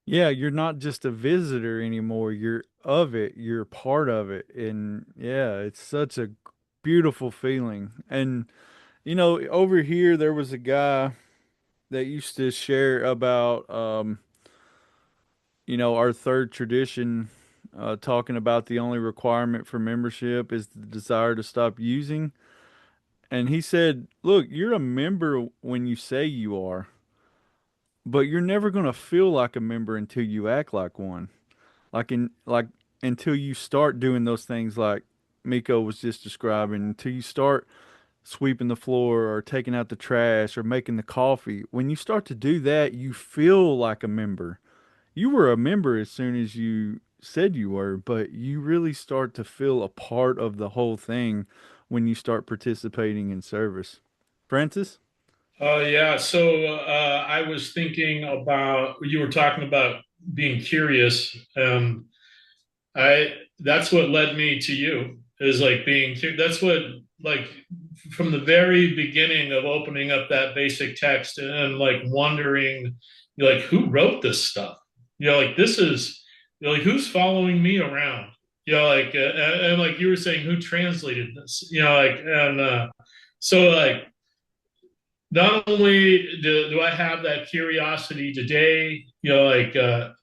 Yeah, you're not just a visitor anymore. You're of it. You're part of it. And yeah, it's such a beautiful feeling. And you know, over here there was a guy that used to share about you know, our third tradition, talking about the only requirement for membership is the desire to stop using. And he said, "Look, you're a member when you say you are, but you're never going to feel like a member until you act like one. Like until you start doing those things like Miko was just describing, until you start sweeping the floor or taking out the trash or making the coffee. When you start to do that, you feel like a member. You were a member as soon as you said you were, but you really start to feel a part of the whole thing when you start participating in service." Francis? Yeah. So I was thinking about, you were talking about being curious. I That's what led me to you, is like being curious. That's what, like, from the very beginning of opening up that basic text and like wondering, like, who wrote this stuff? You know, like, this is, you know, like, who's following me around? You know, like, and like you were saying, who translated this? You know, like, and so like, not only do I have that curiosity today, you know, like,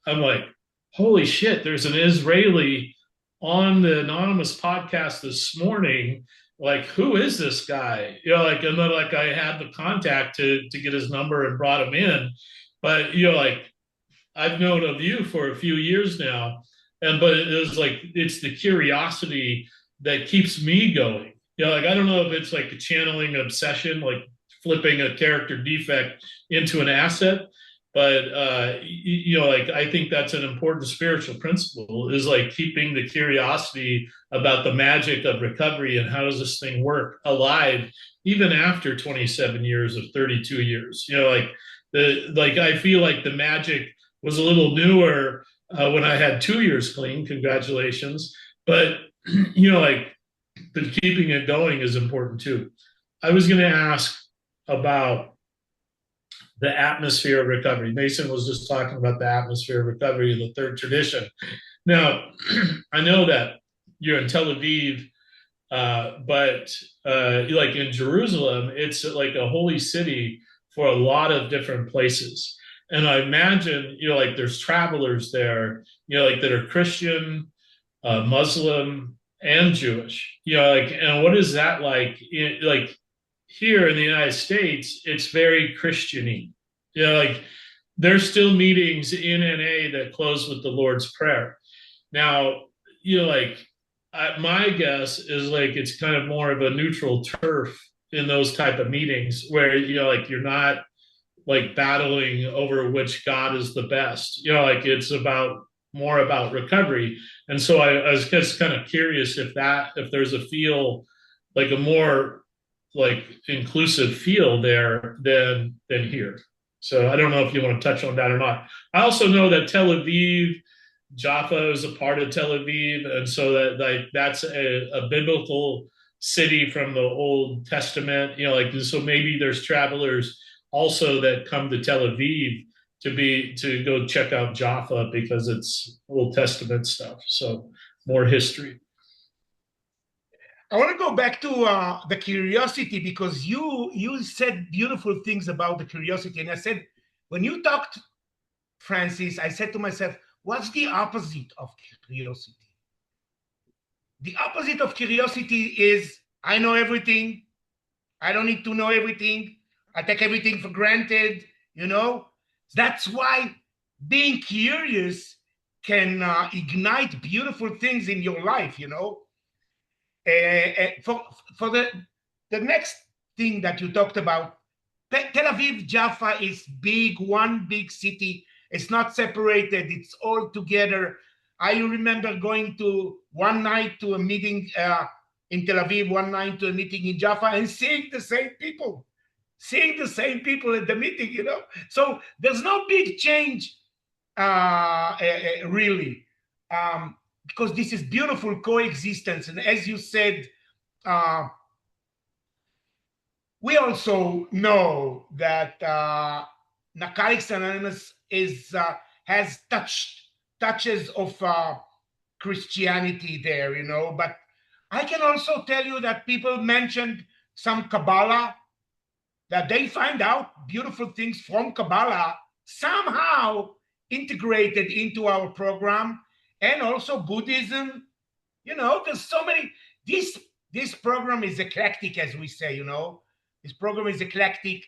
I'm like, holy shit, there's an Israeli on the Anonymous podcast this morning. Like, who is this guy? You know, like, and then like I had the contact to get his number and brought him in. But you know, like, I've known of you for a few years now, and but it was like, it's the curiosity that keeps me going. You know, like, I don't know if it's like a channeling obsession, like flipping a character defect into an asset, but you know, like, I think that's an important spiritual principle, is like keeping the curiosity about the magic of recovery and how does this thing work alive, even after 27 years of 32 years. You know, like, I feel like the magic was a little newer when I had 2 years clean. Congratulations. But, you know, like, but keeping it going is important too. I was going to ask about the atmosphere of recovery. Mason was just talking about the atmosphere of recovery in the third tradition. Now, I know that you're in Tel Aviv, but like in Jerusalem, it's like a holy city for a lot of different places. And I imagine, you know, like, there's travelers there, you know, like, that are Christian, Muslim, and Jewish. You know, like, and what is that like? Like, here in the United States, it's very Christiany. You know, like, there's still meetings in NA that close with the Lord's Prayer. Now, you know, like, my guess is like it's kind of more of a neutral turf in those type of meetings where, you know, like, you're not like battling over which God is the best. You know, like, it's about more about recovery. And so I was just kind of curious if there's a feel, like a more like inclusive feel there than here. So I don't know if you want to touch on that or not. I also know that Tel Aviv, Jaffa is a part of Tel Aviv, and so that, like, that's a biblical city from the Old Testament. You know, like, so maybe there's travelers also that come to Tel Aviv to go check out Jaffa because it's Old Testament stuff. So more history. I want to go back to the curiosity, because you said beautiful things about the curiosity. And I said, when you talked, Francis, I said to myself, what's the opposite of curiosity? The opposite of curiosity is, I know everything. I don't need to know everything. I take everything for granted, you know? That's why being curious can ignite beautiful things in your life, you know. For the next thing that you talked about, Tel Aviv, Jaffa is big, one big city. It's not separated, it's all together. I remember going to one night to a meeting in Tel Aviv, one night to a meeting in Jaffa, and seeing the same people, at the meeting, you know. So there's no big change, really, because this is beautiful coexistence. And as you said, uh, we also know that Narcotics Anonymous has touches of Christianity there, you know. But I can also tell you that people mentioned some Kabbalah, that they find out beautiful things from Kabbalah somehow integrated into our program, and also Buddhism. You know, there's so many. This program is eclectic, as we say. You know, this program is eclectic,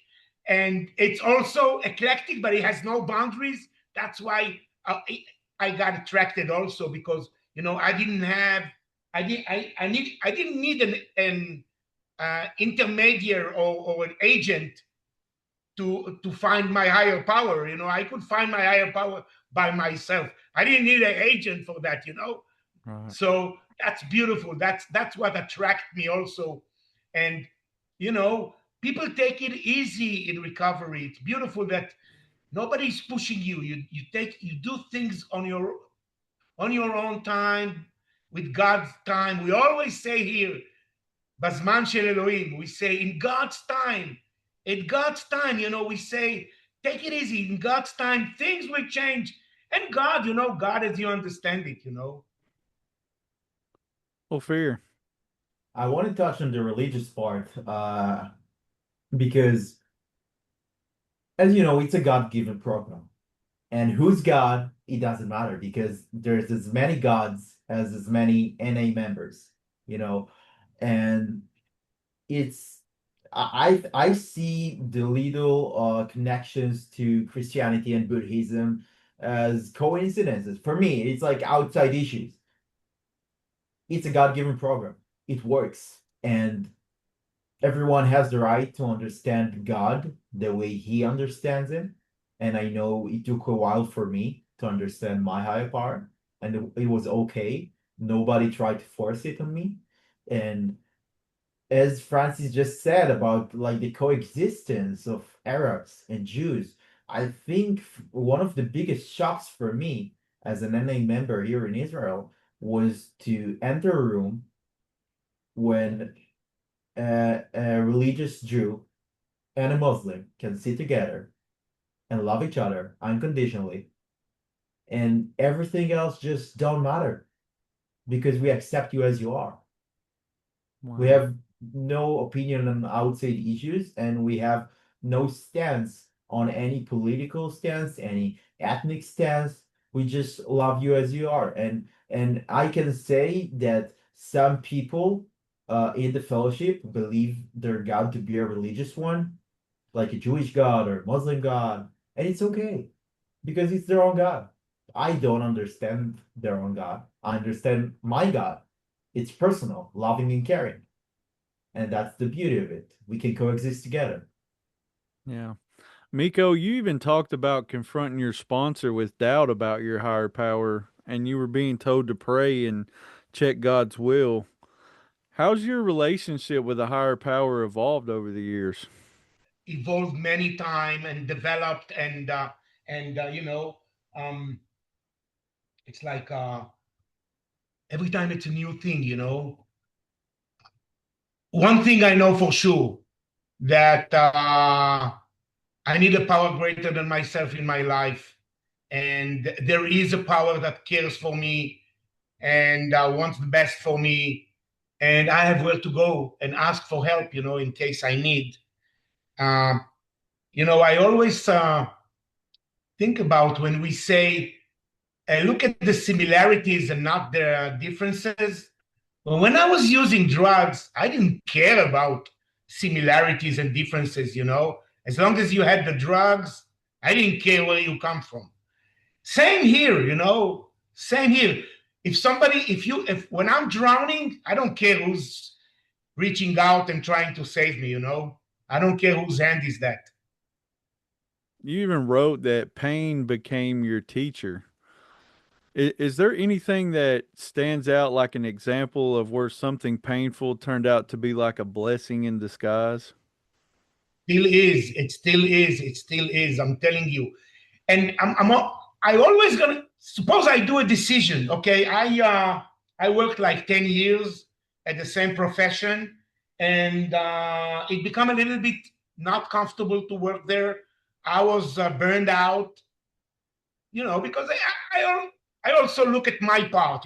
and it's also eclectic, but it has no boundaries. That's why I got attracted also, because you know I didn't have I didn't need an intermediary or an agent to find my higher power. You know, I could find my higher power by myself. I didn't need an agent for that. You know, Right. so that's beautiful. That's what attracted me also. And you know, people take it easy in recovery. It's beautiful that nobody's pushing you. You do things on your own time, with God's time. We always say here, Bazman shel Elohim. We say in God's time. In God's time, you know, we say, take it easy. In God's time, things will change. And God, you know, God as you understand it, you know. Fear. I want to touch on the religious part, because, as you know, it's a God-given program. And who's God, it doesn't matter, because there's as many gods as many NA members, you know. And it's I see the little connections to Christianity and Buddhism as coincidences. For me, it's like outside issues. It's a God-given program. It works. And everyone has the right to understand God the way he understands him. And I know it took a while for me to understand my higher power, and it was okay. Nobody tried to force it on me. And as Francis just said about like the coexistence of Arabs and Jews, I think one of the biggest shocks for me as an NA member here in Israel was to enter a room when a religious Jew and a Muslim can sit together and love each other unconditionally, and everything else just don't matter because we accept you as you are. We Wow. have no opinion on outside issues, and we have no stance on any political stance, any ethnic stance. We just love you as you are. And I can say that some people in the fellowship believe their God to be a religious one, like a Jewish God or Muslim God, and it's okay because it's their own God. I don't understand their own God. I understand my God. It's personal, loving and caring. And that's the beauty of it. We can coexist together. Yeah. Miko, you even talked about confronting your sponsor with doubt about your higher power, and you were being told to pray and check God's will. How's your relationship with a higher power evolved over the years? Evolved many time and developed, and you know, um, it's like every time it's a new thing, you know. One thing I know for sure, that I need a power greater than myself in my life. And there is a power that cares for me and wants the best for me. And I have where to go and ask for help, you know, in case I need. Um, you know, I always think about when we say, look at the similarities and not the differences. Well, when I was using drugs, I didn't care about similarities and differences, you know. As long as you had the drugs, I didn't care where you come from. Same here, same here. If when I'm drowning, I don't care who's reaching out and trying to save me, I don't care whose hand is that. You even wrote that pain became your teacher. Is there anything that stands out like an example of where something painful turned out to be like a blessing in disguise? Still is. It still is. It still is. I'm telling you. And I always gonna suppose I do a decision. Okay, I worked like 10 years at the same profession, and it become a little bit not comfortable to work there. I was burned out, because I also look at my part,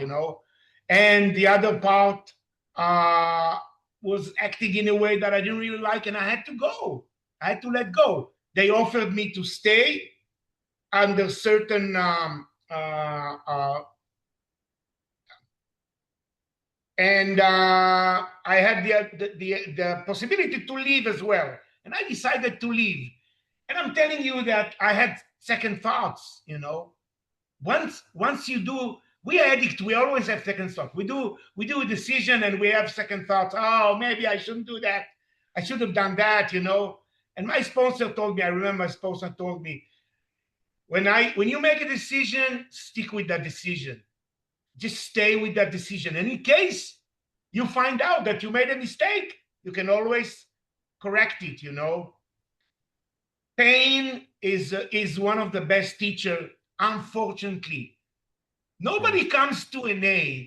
and the other part uh, was acting in a way that I didn't really like, and I had to go. I had to let go. They offered me to stay under certain and I had the possibility to leave as well, and I decided to leave. And I'm telling you that I had second thoughts. Once you do, we are addicts. We always have second thoughts. We do a decision and we have second thoughts. Oh, maybe I shouldn't do that. I should have done that. And my sponsor told me. I remember my sponsor told me, when you make a decision, stick with that decision. Just stay with that decision. And in case you find out that you made a mistake, you can always correct it. Pain is one of the best teachers. Unfortunately, nobody comes to NA,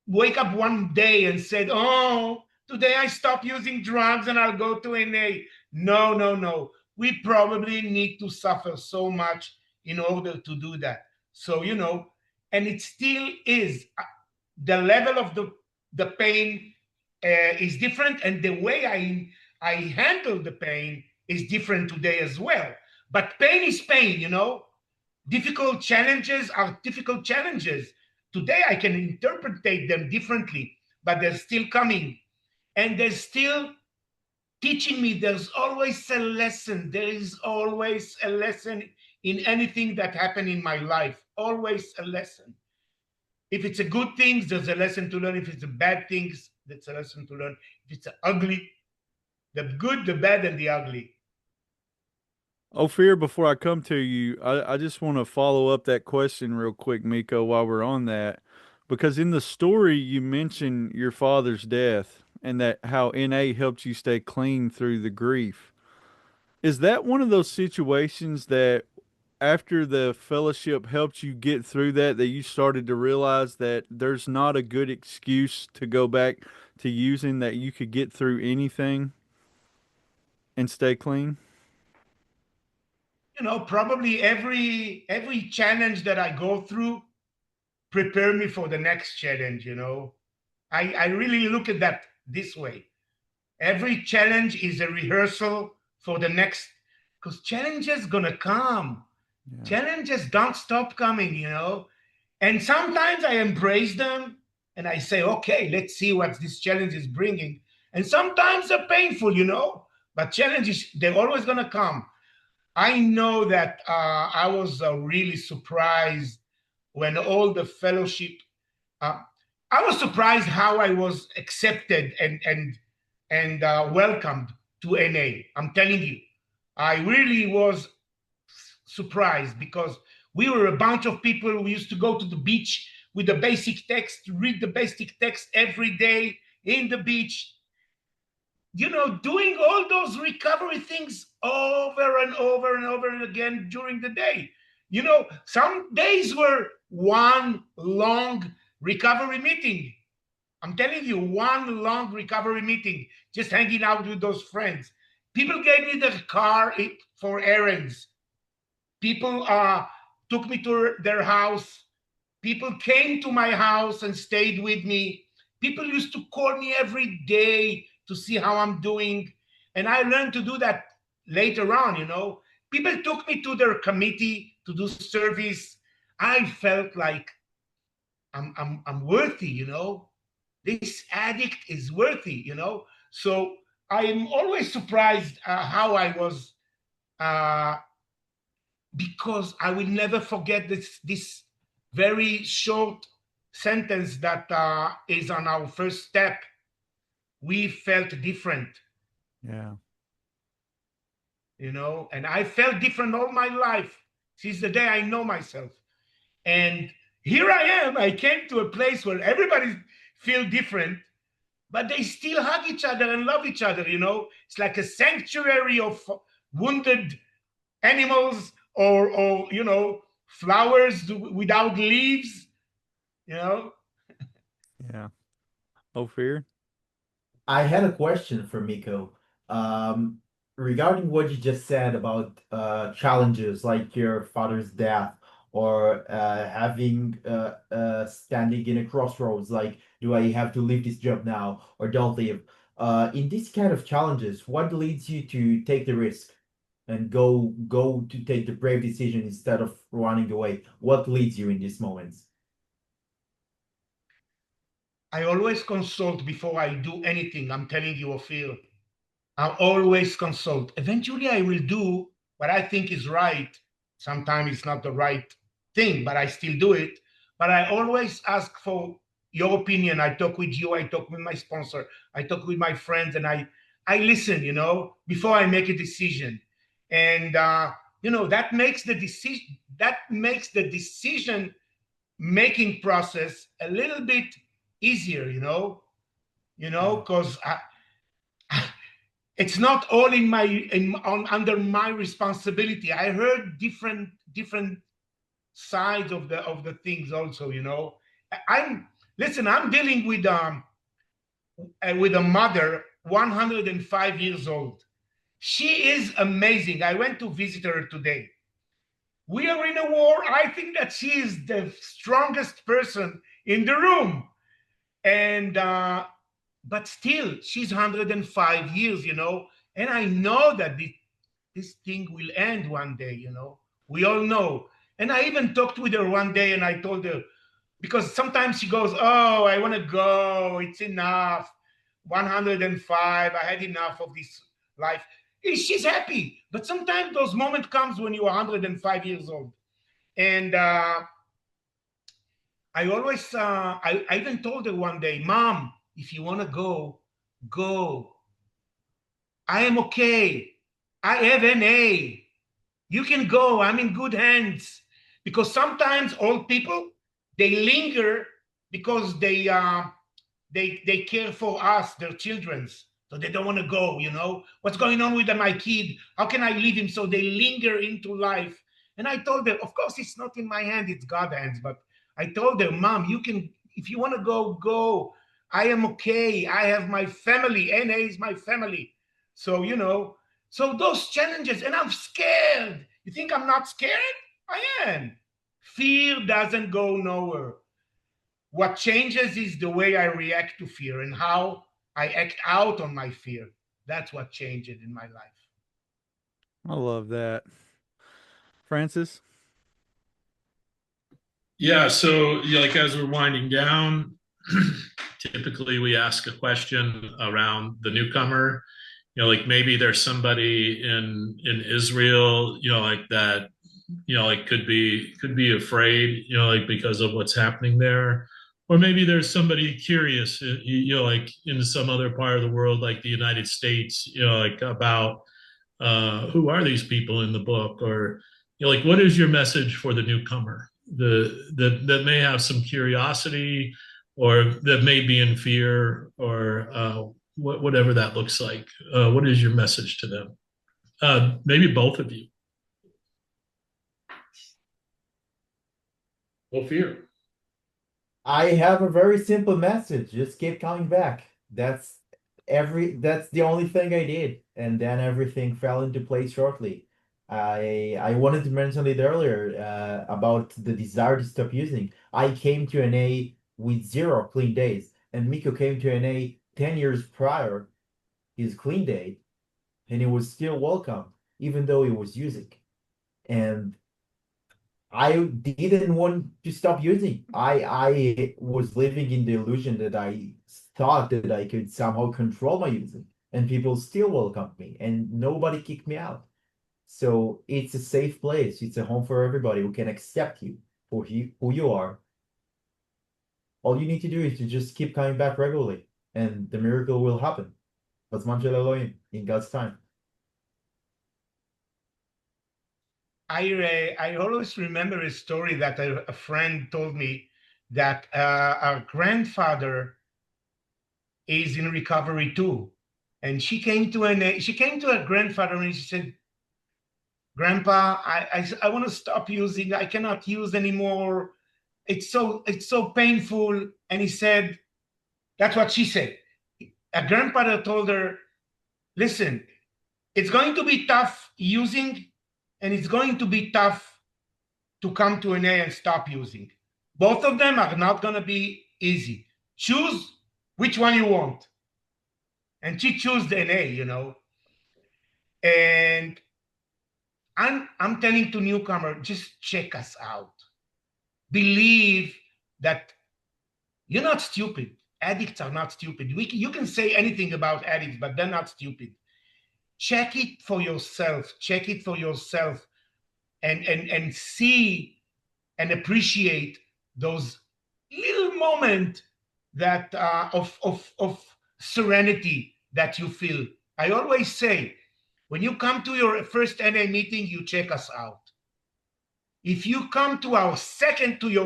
wake up one day and said, "Oh, today I stop using drugs and I'll go to NA." No, no, no. We probably need to suffer so much in order to do that. So, and it still is. The level of the pain is different, and the way I handle the pain is different today as well. But pain is pain. Difficult challenges are difficult challenges. Today I can interpret them differently, but they're still coming, and they're still teaching me. There's always a lesson. There is always a lesson in anything that happened in my life. Always a lesson. If it's a good thing, there's a lesson to learn. If it's a bad things, that's a lesson to learn. If it's ugly, the good, the bad, and the ugly. Ophir, before I come to you, I just want to follow up that question real quick, Miko, while we're on that. Because in the story, you mentioned your father's death and that how NA helped you stay clean through the grief. Is that one of those situations that after the fellowship helped you get through that you started to realize that there's not a good excuse to go back to using, that you could get through anything and stay clean? Probably every challenge that I go through prepare me for the next challenge. I really look at that this way. Every challenge is a rehearsal for the next, because challenges gonna come. Yeah. Challenges don't stop coming. And sometimes I embrace them and I say, okay, let's see what this challenge is bringing. And sometimes they're painful, but challenges, they're always gonna come. I know that I was really surprised when all the fellowship. Uh, I was surprised how I was accepted and welcomed to NA. I'm telling you, I really was surprised, because we were a bunch of people. We used to go to the beach with the basic text, read the basic text every day in the beach, doing all those recovery things over and over and over again during the day. Some days were one long recovery meeting. I'm telling you, one long recovery meeting, just hanging out with those friends. People gave me their car for errands. People took me to their house. People came to my house and stayed with me. People used to call me every day to see how I'm doing. And I learned to do that later on. People took me to their committee to do service. I felt like I'm worthy. This addict is worthy. So I'm always surprised how I was uh, because I will never forget this very short sentence that is on our first step. We felt different, Yeah. and I felt different all my life since the day I know myself. And here I am. I came to a place where everybody feel different, but they still hug each other and love each other. It's like a sanctuary of wounded animals, or flowers without leaves. You know, Yeah. Ophir? I had a question for Miko. Um, Regarding what you just said about challenges like your father's death or having standing in a crossroads, like do I have to leave this job now or don't leave? In this kind of challenges, what leads you to take the risk and go to take the brave decision instead of running away? What leads you in these moments? I always consult before I do anything. I'm telling you, Ophir. I always consult. Eventually, I will do what I think is right. Sometimes it's not the right thing, but I still do it. But I always ask for your opinion. I talk with you. I talk with my sponsor. I talk with my friends, and I listen. Before I make a decision, and that makes the decision. That makes the decision making process a little bit easier. Yeah. Because it's not all under my responsibility. I heard different sides of the things also. I'm listen. I'm dealing with a mother, 105 years old. She is amazing. I went to visit her today. We are in a war. I think that she is the strongest person in the room, and but still, she's 105 years. And I know that this thing will end one day. We all know. And I even talked with her one day and I told her, because sometimes she goes, "Oh, I want to go. It's enough. 105. I had enough of this life." She's happy. But sometimes those moments comes when you are 105 years old. And I even told her one day, "Mom, if you want to go, go. I am okay. I have an A. You can go. I'm in good hands." Because sometimes old people, they linger because they care for us, their children's, so they don't want to go. What's going on with my kid? How can I leave him? So they linger into life. And I told her, of course, it's not in my hand; it's God's hands. But I told her, "Mom, you can, if you want to go, go. I am okay. I have my family. NA is my family." So so those challenges, and I'm scared. You think I'm not scared? I am. Fear doesn't go nowhere. What changes is the way I react to fear and how I act out on my fear. That's what changed in my life. I love that. Francis? Yeah, so like as we're winding down, typically we ask a question around the newcomer. Like maybe there's somebody in Israel, like that, like could be afraid, like because of what's happening there. Or maybe there's somebody curious, like in some other part of the world, like the United States, like about who are these people in the book, or like what is your message for the newcomer, that may have some curiosity, or that may be in fear, or whatever that looks like. What is your message to them? Maybe both of you. Well, fear. I have a very simple message. Just keep coming back. That's the only thing I did. And then everything fell into place shortly. I wanted to mention it earlier about the desire to stop using. I came to NA with 0 clean days, and Miko came to NA 10 years prior, his clean day, and he was still welcome, even though he was using. And I didn't want to stop using. I was living in the illusion that I thought that I could somehow control my using, and people still welcomed me, and nobody kicked me out. So it's a safe place. It's a home for everybody who can accept you for who you are. All you need to do is to just keep coming back regularly, and the miracle will happen. Bazman shel Elohim, in God's time. I always remember a story that a friend told me that our grandfather is in recovery too, and she came to her grandfather and she said, "Grandpa, I want to stop using. I cannot use anymore. It's so painful." And he said, that's what she said. A grandfather told her, "Listen, it's going to be tough using, and it's going to be tough to come to an A and stop using. Both of them are not going to be easy. Choose which one you want." And she chose the NA. And I'm telling to newcomer, just check us out. Believe that you're not stupid. Addicts are not stupid. You can say anything about addicts, but they're not stupid. Check it for yourself. Check it for yourself, and see and appreciate those little moments that of serenity that you feel. I always say, when you come to your first NA meeting, you check us out. If you come to your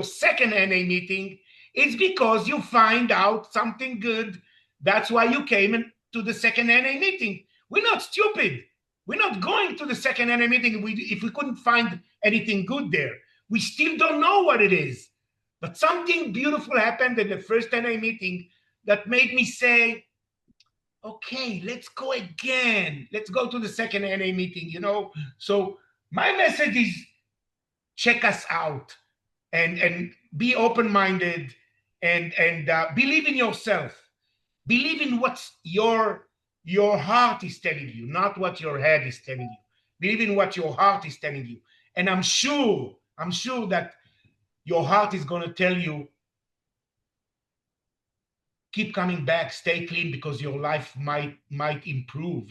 second NA meeting, it's because you find out something good. That's why you came to the second NA meeting. We're not stupid. We're not going to the second NA meeting if we couldn't find anything good there. We still don't know what it is. But something beautiful happened at the first NA meeting that made me say, okay, let's go again. Let's go to the second NA meeting, So my message is, check us out and be open-minded and believe in yourself. Believe in what your heart is telling you, not what your head is telling you. Believe in what your heart is telling you. And I'm sure that your heart is going to tell you, keep coming back, stay clean, because your life might improve,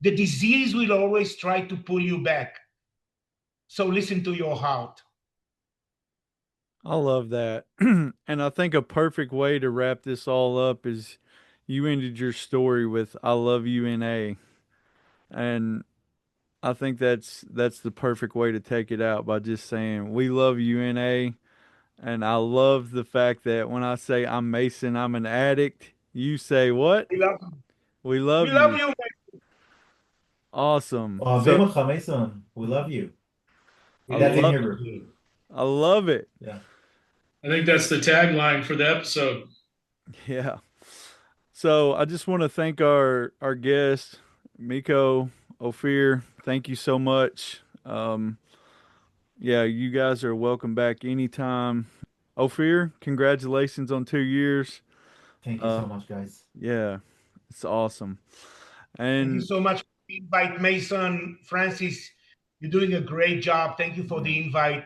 The disease will always try to pull you back. So listen to your heart. I love that. And I think a perfect way to wrap this all up is you ended your story with "I love you, NA." And I think that's the perfect way to take it out, by just saying, "We love you, NA." And I love the fact that when I say I'm Mason, I'm an addict, you say what? We love you. We We love love you. you. Awesome. Aohavim So otcha, Mason. We love you. I That's in love Hebrew. I love it. Yeah. I think that's the tagline for the episode. Yeah. So I just want to thank our guests, Miko, Ophir. Thank you so much. Yeah, you guys are welcome back anytime. Ophir, congratulations on 2 years. Thank you so much, guys. Yeah, it's awesome. Thank you And so much for the invite, Mason, Francis. You're doing a great job. Thank you for the invite.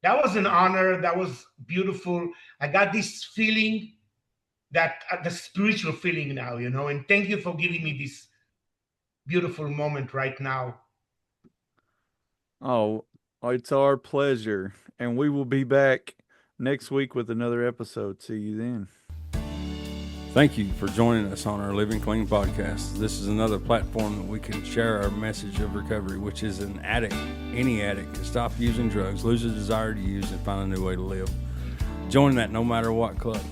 That was an honor. That was beautiful. I got this feeling, that the spiritual feeling now, and thank you for giving me this beautiful moment right now. oh, it's our pleasure. And we will be back next week with another episode. See you then. Thank you for joining us on our Living Clean podcast. This is another platform that we can share our message of recovery, which is any addict can stop using drugs, lose a desire to use, and find a new way to live. Join that no matter what club.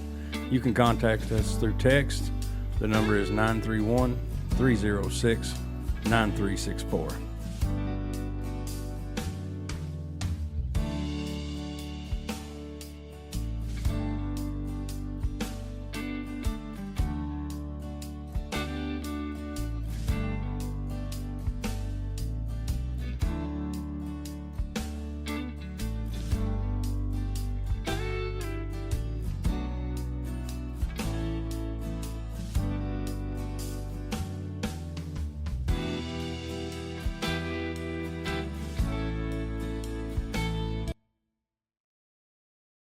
You can contact us through text. The number is 931-306-9364.